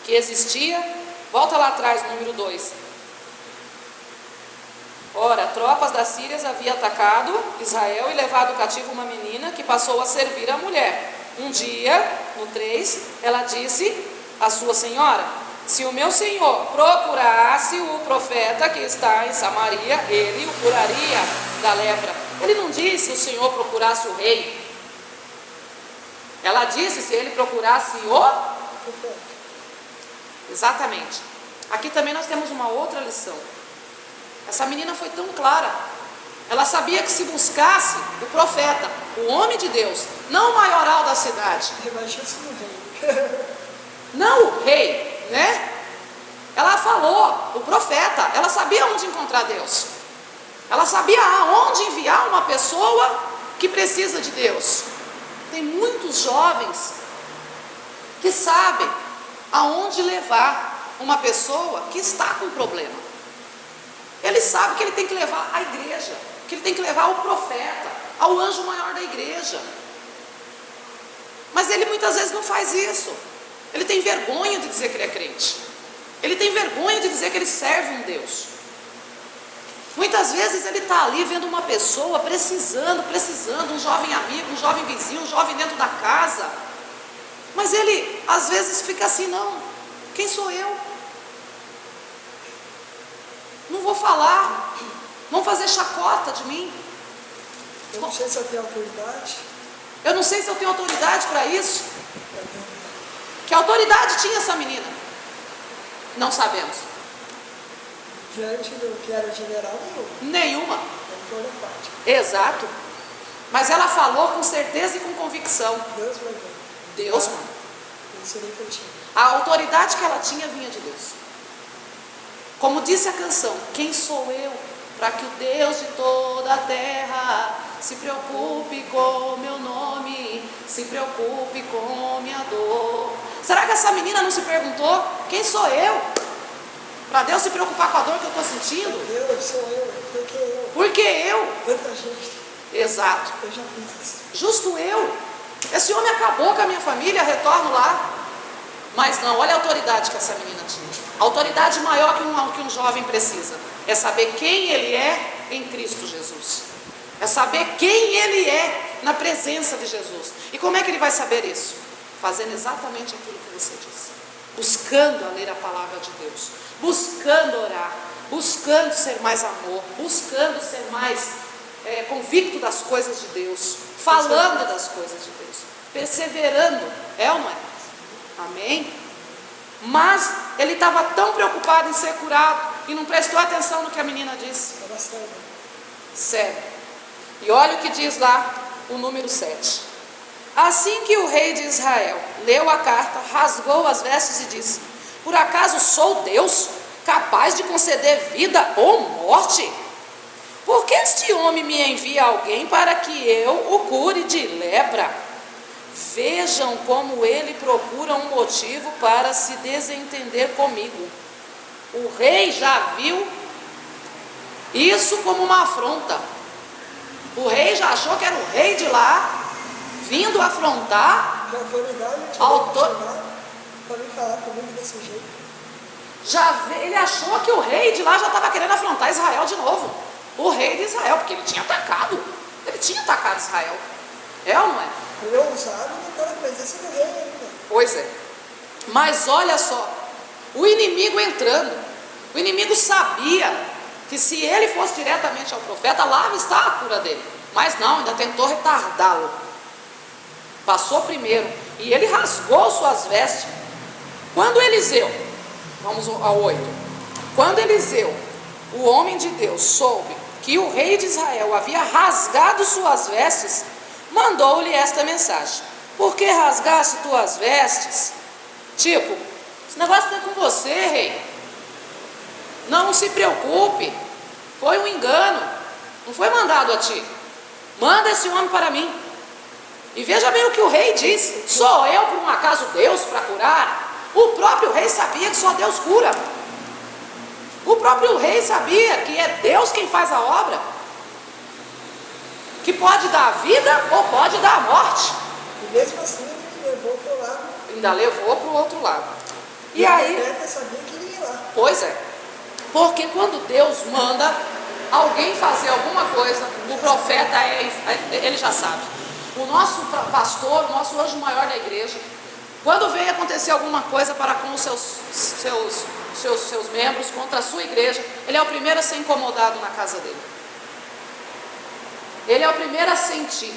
que existia, volta lá atrás, número 2. Ora, tropas da Síria haviam atacado Israel e levado cativo uma menina que passou a servir a mulher. Um dia, no 3, ela disse à sua senhora: se o meu senhor procurasse o profeta que está em Samaria, ele o curaria da lepra. Ele não disse o senhor procurasse o rei. Ela disse se ele procurasse o... Exatamente. Aqui também nós temos uma outra lição. Essa menina foi tão clara. Ela sabia que se buscasse o profeta, o homem de Deus, não o maioral da cidade, não o rei, né? Ela falou, o profeta, ela sabia onde encontrar Deus. Ela sabia aonde enviar uma pessoa que precisa de Deus. Tem muitos jovens que sabem aonde levar uma pessoa que está com problema. Ele sabe que ele tem que levar a igreja, que ele tem que levar o profeta, ao anjo maior da igreja. Mas ele muitas vezes não faz isso. Ele tem vergonha de dizer que ele é crente. Ele tem vergonha de dizer que ele serve um Deus. Muitas vezes ele está ali vendo uma pessoa precisando, um jovem amigo, um jovem vizinho, um jovem dentro da casa. Mas ele às vezes fica assim, não, quem sou eu? Não vou falar, vão fazer chacota de mim. Eu não sei se eu tenho autoridade. Eu não sei se eu tenho autoridade para isso. Que autoridade tinha essa menina? Não sabemos. Diante do que era general, nenhuma. Exato. Mas ela falou com certeza e com convicção. Deus mandou. Deus mandou. A autoridade que ela tinha vinha de Deus. Como disse a canção, quem sou eu para que o Deus de toda a terra se preocupe com o meu nome, se preocupe com minha dor? Será que essa menina não se perguntou, quem sou eu para Deus se preocupar com a dor que eu estou sentindo? Deus, sou eu, porque eu. Porque eu. Tanta gente. Exato. Eu já fiz isso. Justo eu. Esse homem acabou com a minha família, retorno lá. Mas não, olha a autoridade que essa menina tinha. A autoridade maior que um jovem precisa é saber quem ele é em Cristo Jesus. É saber quem ele é na presença de Jesus. E como é que ele vai saber isso? Fazendo exatamente aquilo que você disse. Buscando a ler a palavra de Deus. Buscando orar. Buscando ser mais amor. Buscando ser mais convicto das coisas de Deus. Falando das coisas de Deus. Perseverando. É ou não é? Amém? Mas ele estava tão preocupado em ser curado e não prestou atenção no que a menina disse. Sério. E olha o que diz lá o número 7. Assim que o rei de Israel leu a carta, rasgou as vestes e disse: por acaso sou Deus, capaz de conceder vida ou morte? Por que este homem me envia alguém para que eu o cure de lepra? Vejam como ele procura um motivo para se desentender comigo. O rei já viu isso como uma afronta. O rei já achou que era o rei de lá, vindo afrontar a autoridade. Ele achou que o rei de lá já estava querendo afrontar Israel de novo. O rei de Israel, porque ele tinha atacado Israel. É ou não é? Ele é ousado naquela presença do rei ainda. Pois é. Mas olha só, o inimigo entrando, o inimigo sabia que se ele fosse diretamente ao profeta, lá está a cura dele. Mas não, ainda tentou retardá-lo. Passou primeiro e ele rasgou suas vestes. Quando Eliseu, vamos ao 8. Quando Eliseu, o homem de Deus, soube que o rei de Israel havia rasgado suas vestes, mandou-lhe esta mensagem: por que rasgaste tuas vestes? Tipo, esse negócio está com você, rei. Não se preocupe, foi um engano, não foi mandado a ti. Manda esse homem para mim. E veja bem o que o rei disse: sou eu por um acaso Deus para curar? O próprio rei sabia que só Deus cura. O próprio rei sabia que é Deus quem faz a obra, que pode dar a vida ou pode dar a morte. E mesmo assim ele levou para o lado. Ainda levou para o outro lado. E aí, sabia que ele ia lá. pois é, porque quando Deus manda, alguém fazer alguma coisa, o profeta ele já sabe. O nosso pastor, o nosso anjo maior da igreja, quando vem acontecer alguma coisa para com os seus membros, contra a sua igreja, ele é o primeiro a ser incomodado na casa dele. Ele é o primeiro a sentir.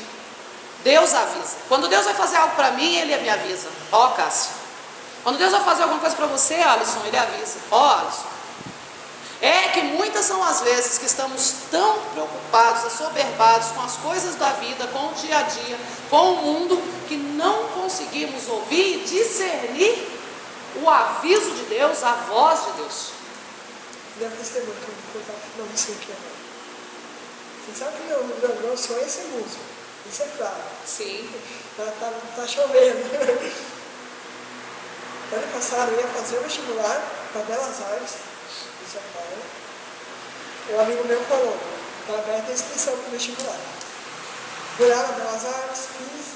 Deus avisa. Quando Deus vai fazer algo para mim, ele me avisa. Ó, Cássio. Quando Deus vai fazer alguma coisa para você, Alisson, ele avisa. Ó, Alisson. É que muitas são as vezes que estamos tão preocupados, assoberbados com as coisas da vida, com o dia a dia, com o mundo, que não conseguimos ouvir e discernir o aviso de Deus, a voz de Deus. Minha testemunha que eu vou contar para você aqui agora. Você sabe que meu sonho é ser músico. Isso é claro. Sim. Tá chovendo. Ano passado eu ia fazer o vestibular para Belas Artes, em São Paulo. Um amigo meu falou, está aberta a inscrição para o vestibular. Fui lá na Belas Artes, fiz,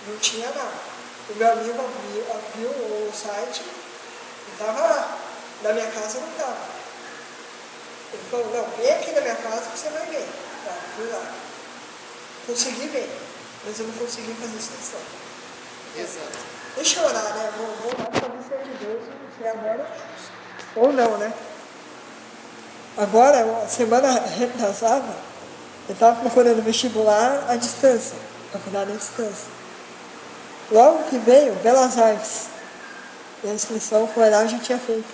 não tinha nada. O meu amigo abriu o site e estava lá. Na minha casa não estava. Ele falou, não, vem aqui na minha casa que você vai ver. Tá, fui lá. Consegui ver, mas eu não consegui fazer inscrição. Exato. Deixa eu orar, né? Vou orar para a ser de Deus, se é agora ou não, né? Agora, semana retrasada, eu estava procurando vestibular à distância, faculdade à distância. Logo que veio, Belas Artes, e a inscrição foi lá, eu já tinha feito.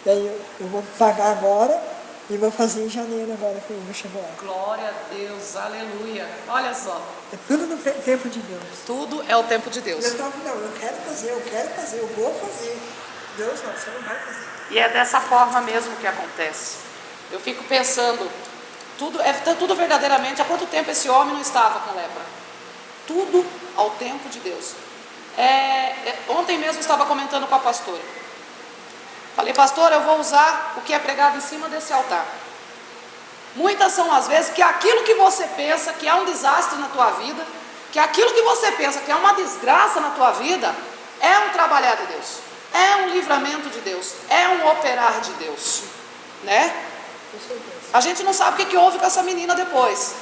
Daí eu vou pagar agora e vou fazer em janeiro agora que eu vou chegar lá. Glória a Deus, aleluia. Olha só. É tudo no tempo de Deus. Tudo é o tempo de Deus. Eu quero fazer, eu vou fazer. Deus não, você não vai fazer. E é dessa forma mesmo que acontece. Eu fico pensando, tudo verdadeiramente, há quanto tempo esse homem não estava com lepra? Tudo ao tempo de Deus. Ontem mesmo eu estava comentando com a pastora. Falei, pastor, eu vou usar o que é pregado em cima desse altar. Muitas são as vezes que aquilo que você pensa que é um desastre na tua vida, que aquilo que você pensa que é uma desgraça na tua vida, é um trabalhar de Deus, é um livramento de Deus, é um operar de Deus, né? A gente não sabe o que houve com essa menina depois,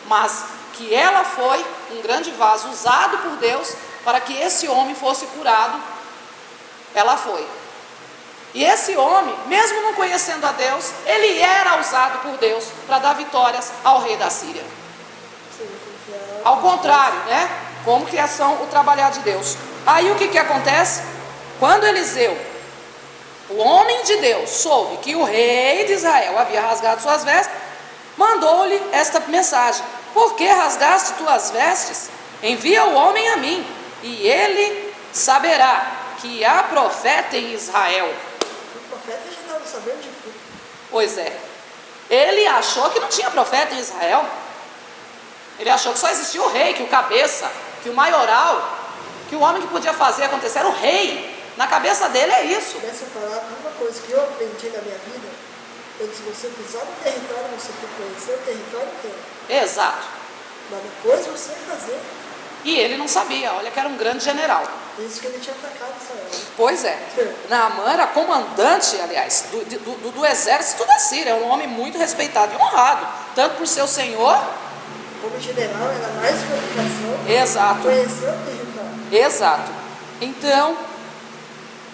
mas que ela foi um grande vaso usado por Deus para que esse homem fosse curado, ela foi. E esse homem, mesmo não conhecendo a Deus, ele era usado por Deus para dar vitórias ao rei da Síria. Ao contrário, né? Como que são o trabalhar de Deus. Aí o que acontece? Quando Eliseu, o homem de Deus, soube que o rei de Israel havia rasgado suas vestes, mandou-lhe esta mensagem: por que rasgaste tuas vestes? Envia o homem a mim, e ele saberá que há profeta em Israel. O profeta já estava sabendo de tudo. Pois é. Ele achou que não tinha profeta em Israel. Ele achou que só existia o rei, que o cabeça, que o maioral, que o homem que podia fazer acontecer era o rei. Na cabeça dele é isso. Nessa palavra, uma coisa que eu aprendi na minha vida é que se você pisar no território, você tem que conhecer o território inteiro. Exato. Mas depois você fazer. E ele não sabia, olha que era um grande general. Isso que ele tinha atacado Israel. Pois é. Naamã era comandante, aliás, do exército da Síria. É um homem muito respeitado e honrado, tanto por seu senhor. Como general, era mais comunicação. Exato. Conhecer o território. Exato. Então,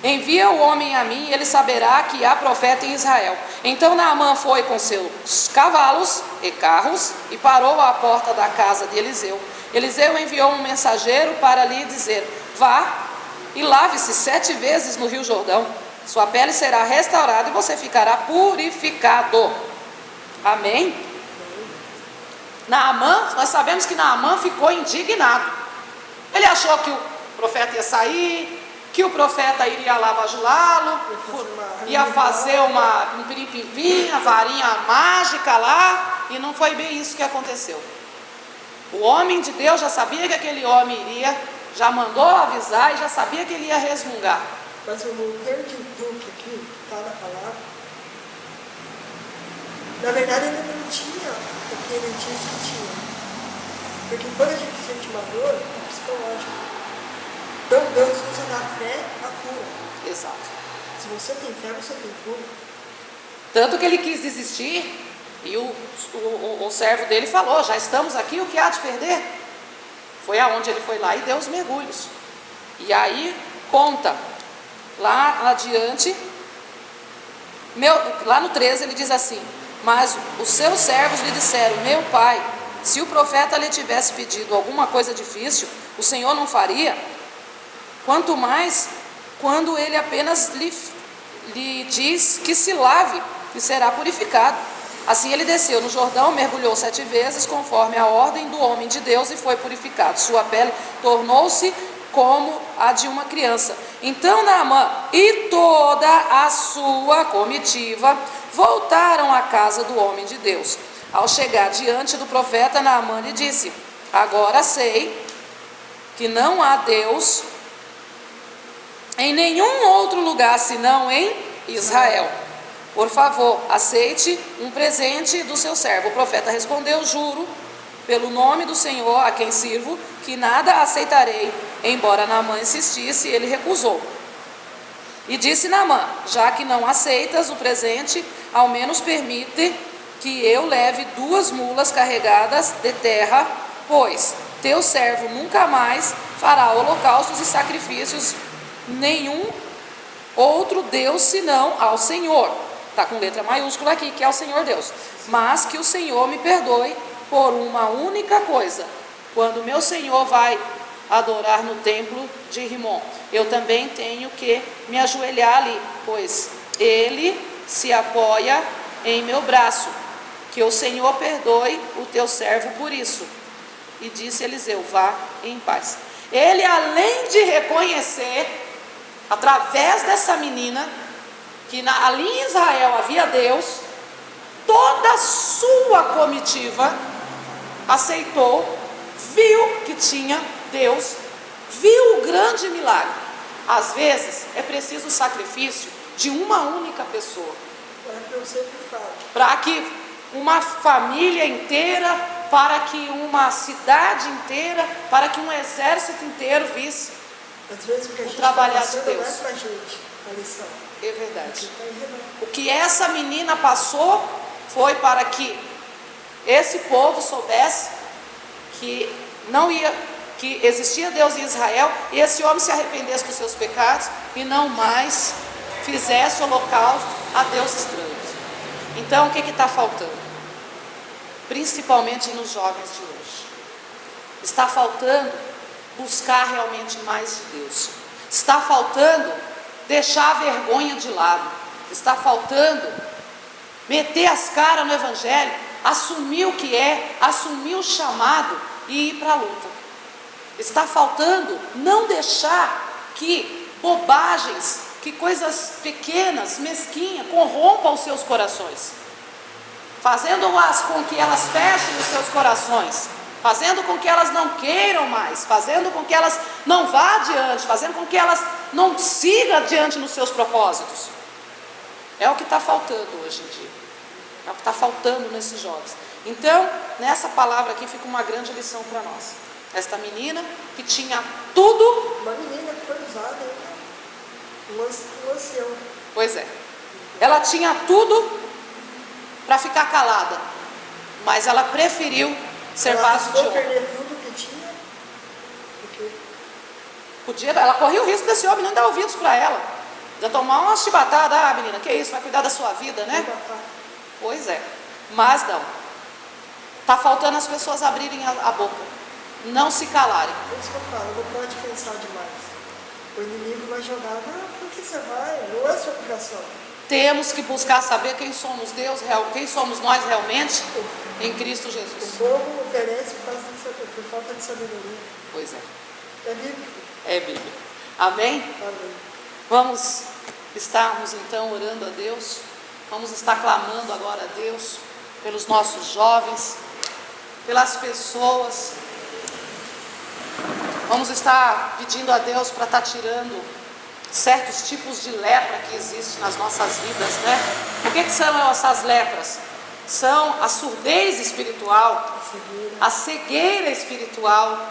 envia o homem a mim, e ele saberá que há profeta em Israel. Então Naamã foi com seus cavalos e carros e parou à porta da casa de Eliseu. Eliseu enviou um mensageiro para lhe dizer: vá e lave-se 7 vezes no rio Jordão, sua pele será restaurada e você ficará purificado. Amém? Naamã, nós sabemos que Naamã ficou indignado. Ele achou que o profeta ia sair, que o profeta iria lá bajulá-lo, ia fazer um piripimpim, a varinha mágica lá, e não foi bem isso que aconteceu. O homem de Deus já sabia que aquele homem iria, já mandou avisar e já sabia que ele ia resmungar. Mas o grande truque aqui, está na palavra, na verdade ele não tinha o que ele tinha sentido. Porque quando a gente sente uma dor, é psicológico. Então Deus usa na fé a cura. Exato. Se você tem fé, você tem cura. Tanto que ele quis desistir, e o servo dele falou: já estamos aqui, o que há de perder? Foi aonde ele foi lá e deu os mergulhos. E aí conta, lá adiante, lá no 13 ele diz assim: mas os seus servos lhe disseram: meu pai, se o profeta lhe tivesse pedido alguma coisa difícil, o Senhor não faria? Quanto mais quando ele apenas lhe diz que se lave e será purificado. Assim ele desceu no Jordão, mergulhou 7 vezes, conforme a ordem do homem de Deus, e foi purificado. Sua pele tornou-se como a de uma criança. Então Naamã e toda a sua comitiva voltaram à casa do homem de Deus. Ao chegar diante do profeta, Naamã lhe disse: agora sei que não há Deus em nenhum outro lugar senão em Israel. Por favor, aceite um presente do seu servo. O profeta respondeu: juro pelo nome do Senhor a quem sirvo, que nada aceitarei. Embora Naamã insistisse, ele recusou. E disse Naamã: já que não aceitas o presente, ao menos permite que eu leve 2 mulas carregadas de terra, pois teu servo nunca mais fará holocaustos e sacrifícios nenhum outro Deus senão ao Senhor. Está com letra maiúscula aqui, que é o Senhor Deus. Mas que o Senhor me perdoe por uma única coisa: quando meu Senhor vai adorar no templo de Rimon, eu também tenho que me ajoelhar ali, pois ele se apoia em meu braço. Que o Senhor perdoe o teu servo por isso. E disse Eliseu: vá em paz. Ele, além de reconhecer, através dessa menina, que ali em Israel havia Deus, toda a sua comitiva aceitou, viu que tinha Deus, viu o grande milagre. Às vezes é preciso o sacrifício de uma única pessoa, para que uma família inteira, para que uma cidade inteira, para que um exército inteiro visse o trabalhar de Deus. É verdade. O que essa menina passou foi para que esse povo soubesse que não ia, que existia Deus em Israel, e esse homem se arrependesse dos seus pecados e não mais fizesse holocausto a Deus estranhos. Então o que está faltando? Principalmente nos jovens de hoje, está faltando buscar realmente mais de Deus. Está faltando deixar a vergonha de lado. Está faltando meter as caras no Evangelho, assumir o que é, assumir o chamado e ir para a luta. Está faltando não deixar que bobagens, que coisas pequenas, mesquinhas, corrompam os seus corações, fazendo-as com que elas fechem os seus corações, fazendo com que elas não queiram mais, fazendo com que elas não vá adiante, fazendo com que elas não sigam adiante nos seus propósitos. É o que está faltando hoje em dia, é o que está faltando nesses jovens. Então, nessa palavra aqui fica uma grande lição para nós. Esta menina que tinha tudo. Uma menina que foi usada, um ancião. Pois é, ela tinha tudo para ficar calada, mas ela preferiu ser vaso de honra. Perder tudo que tinha, porque ela corria o risco desse homem não dar ouvidos para ela, de tomar uma chibatada. Ah, menina, que isso, vai cuidar da sua vida, né? Pois é, mas não. Está faltando as pessoas abrirem a boca, não se calarem. É isso que eu falo, não pode pensar demais. O inimigo vai jogar: não, por que você vai? Não é sua obrigação. Temos que buscar saber quem somos quem somos nós realmente em Cristo Jesus. O povo perece por falta de sabedoria. Pois é. É bíblico. É bíblico. Amém? Amém. Vamos estarmos então orando a Deus. Vamos estar clamando agora a Deus pelos nossos jovens, pelas pessoas. Vamos estar pedindo a Deus para estar tirando certos tipos de lepra que existem nas nossas vidas, né? O que são essas lepras? São a surdez espiritual, a cegueira espiritual,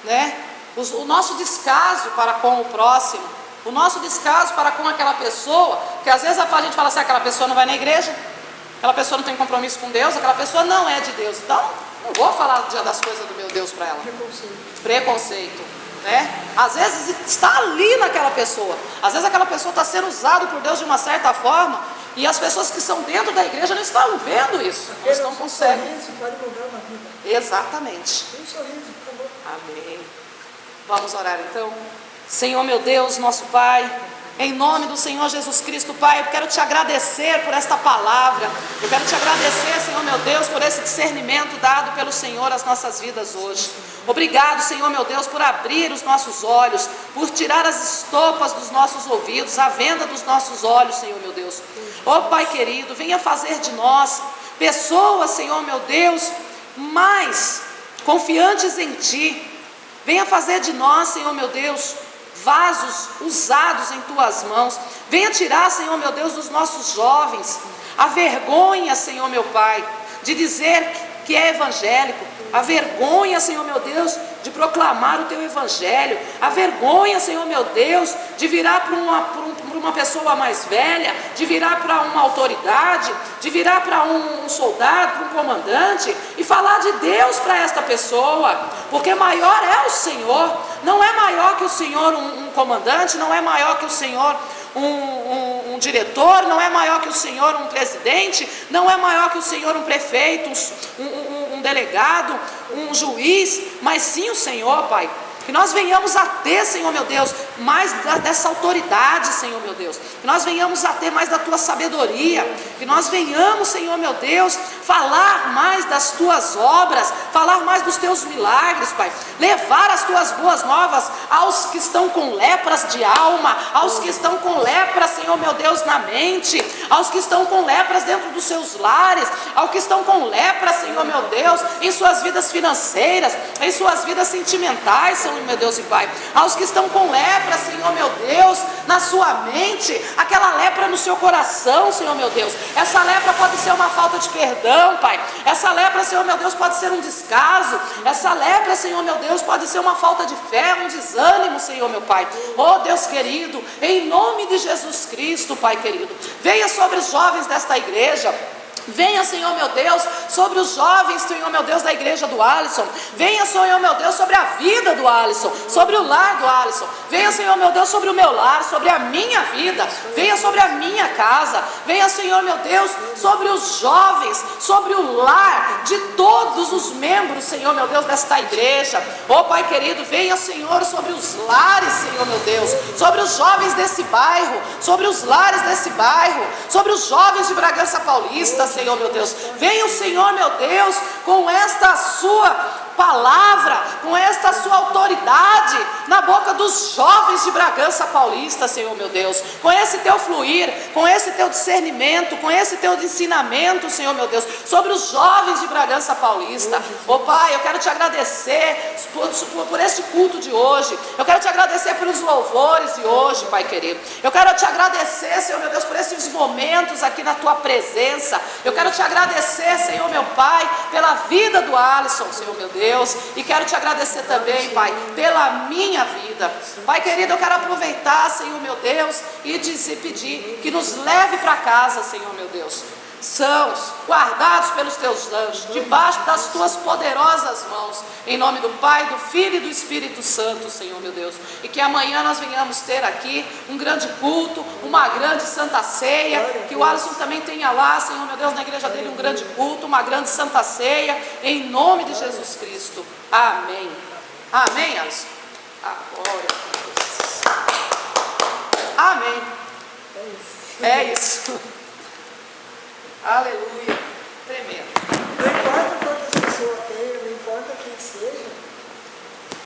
né? O nosso descaso para com o próximo, o nosso descaso para com aquela pessoa, que às vezes a gente fala assim, aquela pessoa não vai na igreja, aquela pessoa não tem compromisso com Deus, aquela pessoa não é de Deus, então não vou falar das coisas do meu Deus para ela. Preconceito, né? Às vezes está ali naquela pessoa, às vezes aquela pessoa está sendo usada por Deus de uma certa forma, e as pessoas que estão dentro da igreja não estão vendo isso, não estão conseguindo. Exatamente. Amém. Vamos orar então. Senhor meu Deus, nosso Pai, em nome do Senhor Jesus Cristo, Pai, eu quero te agradecer por esta palavra, eu quero te agradecer, Senhor meu Deus, por esse discernimento dado pelo Senhor às nossas vidas hoje. Obrigado, Senhor meu Deus, por abrir os nossos olhos, por tirar as estopas dos nossos ouvidos, a venda dos nossos olhos, Senhor meu Deus. Ó Pai querido, venha fazer de nós pessoas, Senhor meu Deus, mais confiantes em Ti. Venha fazer de nós, Senhor meu Deus, vasos usados em Tuas mãos. Venha tirar, Senhor meu Deus, dos nossos jovens a vergonha, Senhor meu Pai, de dizer que é evangélico, a vergonha, Senhor meu Deus, de proclamar o Teu Evangelho, a vergonha, Senhor meu Deus, de virar para uma pessoa mais velha, de virar para uma autoridade, de virar para um soldado, para um comandante, e falar de Deus para esta pessoa, porque maior é o Senhor, não é maior que o Senhor um comandante, não é maior que o Senhor um diretor, não é maior que o Senhor um presidente, não é maior que o Senhor um prefeito, um delegado, um juiz, mas sim o Senhor, Pai. Que nós venhamos a ter, Senhor meu Deus, mais dessa autoridade, Senhor meu Deus. Que nós venhamos a ter mais da Tua sabedoria. Que nós venhamos, Senhor meu Deus, falar mais das Tuas obras, falar mais dos Teus milagres, Pai. Levar as Tuas boas novas aos que estão com lepras de alma, aos que estão com lepras, Senhor meu Deus, na mente, aos que estão com lepras dentro dos seus lares, aos que estão com lepras, Senhor meu Deus, em suas vidas financeiras, em suas vidas sentimentais, Senhor meu Deus e Pai, aos que estão com lepra, Senhor meu Deus, na sua mente, aquela lepra no seu coração, Senhor meu Deus. Essa lepra pode ser uma falta de perdão, Pai. Essa lepra, Senhor meu Deus, pode ser um descaso. Essa lepra, Senhor meu Deus, pode ser uma falta de fé, um desânimo, Senhor meu Pai. Oh Deus querido, em nome de Jesus Cristo, Pai querido, venha sobre os jovens desta igreja. Venha, Senhor meu Deus, sobre os jovens, Senhor meu Deus, da igreja do Alisson. Venha, Senhor meu Deus, sobre a vida do Alisson, sobre o lar do Alisson. Venha, Senhor meu Deus, sobre o meu lar, sobre a minha vida. Venha sobre a minha casa. Venha, Senhor meu Deus, sobre os jovens, sobre o lar de todos os membros, Senhor meu Deus, desta igreja. Oh Pai querido, venha, Senhor, sobre os lares, Senhor meu Deus, sobre os jovens desse bairro, sobre os lares desse bairro, sobre os jovens de Bragança Paulista, Senhor meu Deus. Venha o Senhor meu Deus com esta sua palavra, com esta sua autoridade na boca dos jovens de Bragança Paulista, Senhor meu Deus, com esse teu fluir, com esse teu discernimento, com esse teu ensinamento, Senhor meu Deus, sobre os jovens de Bragança Paulista. Oh Pai, eu quero te agradecer por este culto de hoje, eu quero te agradecer pelos louvores de hoje, Pai querido, eu quero te agradecer, Senhor meu Deus, por esses momentos aqui na tua presença. Eu quero te agradecer, Senhor meu Pai, pela vida do Alisson, Senhor meu Deus, e quero te agradecer também, Pai, pela minha vida. Pai querido, eu quero aproveitar, Senhor meu Deus, e pedir que nos leve para casa, Senhor meu Deus, sãos, guardados pelos teus anjos, debaixo das tuas poderosas mãos, em nome do Pai, do Filho e do Espírito Santo, Senhor meu Deus, e que amanhã nós venhamos ter aqui um grande culto, uma grande santa ceia, que o Alisson também tenha lá, Senhor meu Deus, na igreja dele um grande culto, uma grande santa ceia, em nome de Jesus Cristo, amém. Amém, Alisson? Glória a Deus. Amém. É isso. Aleluia.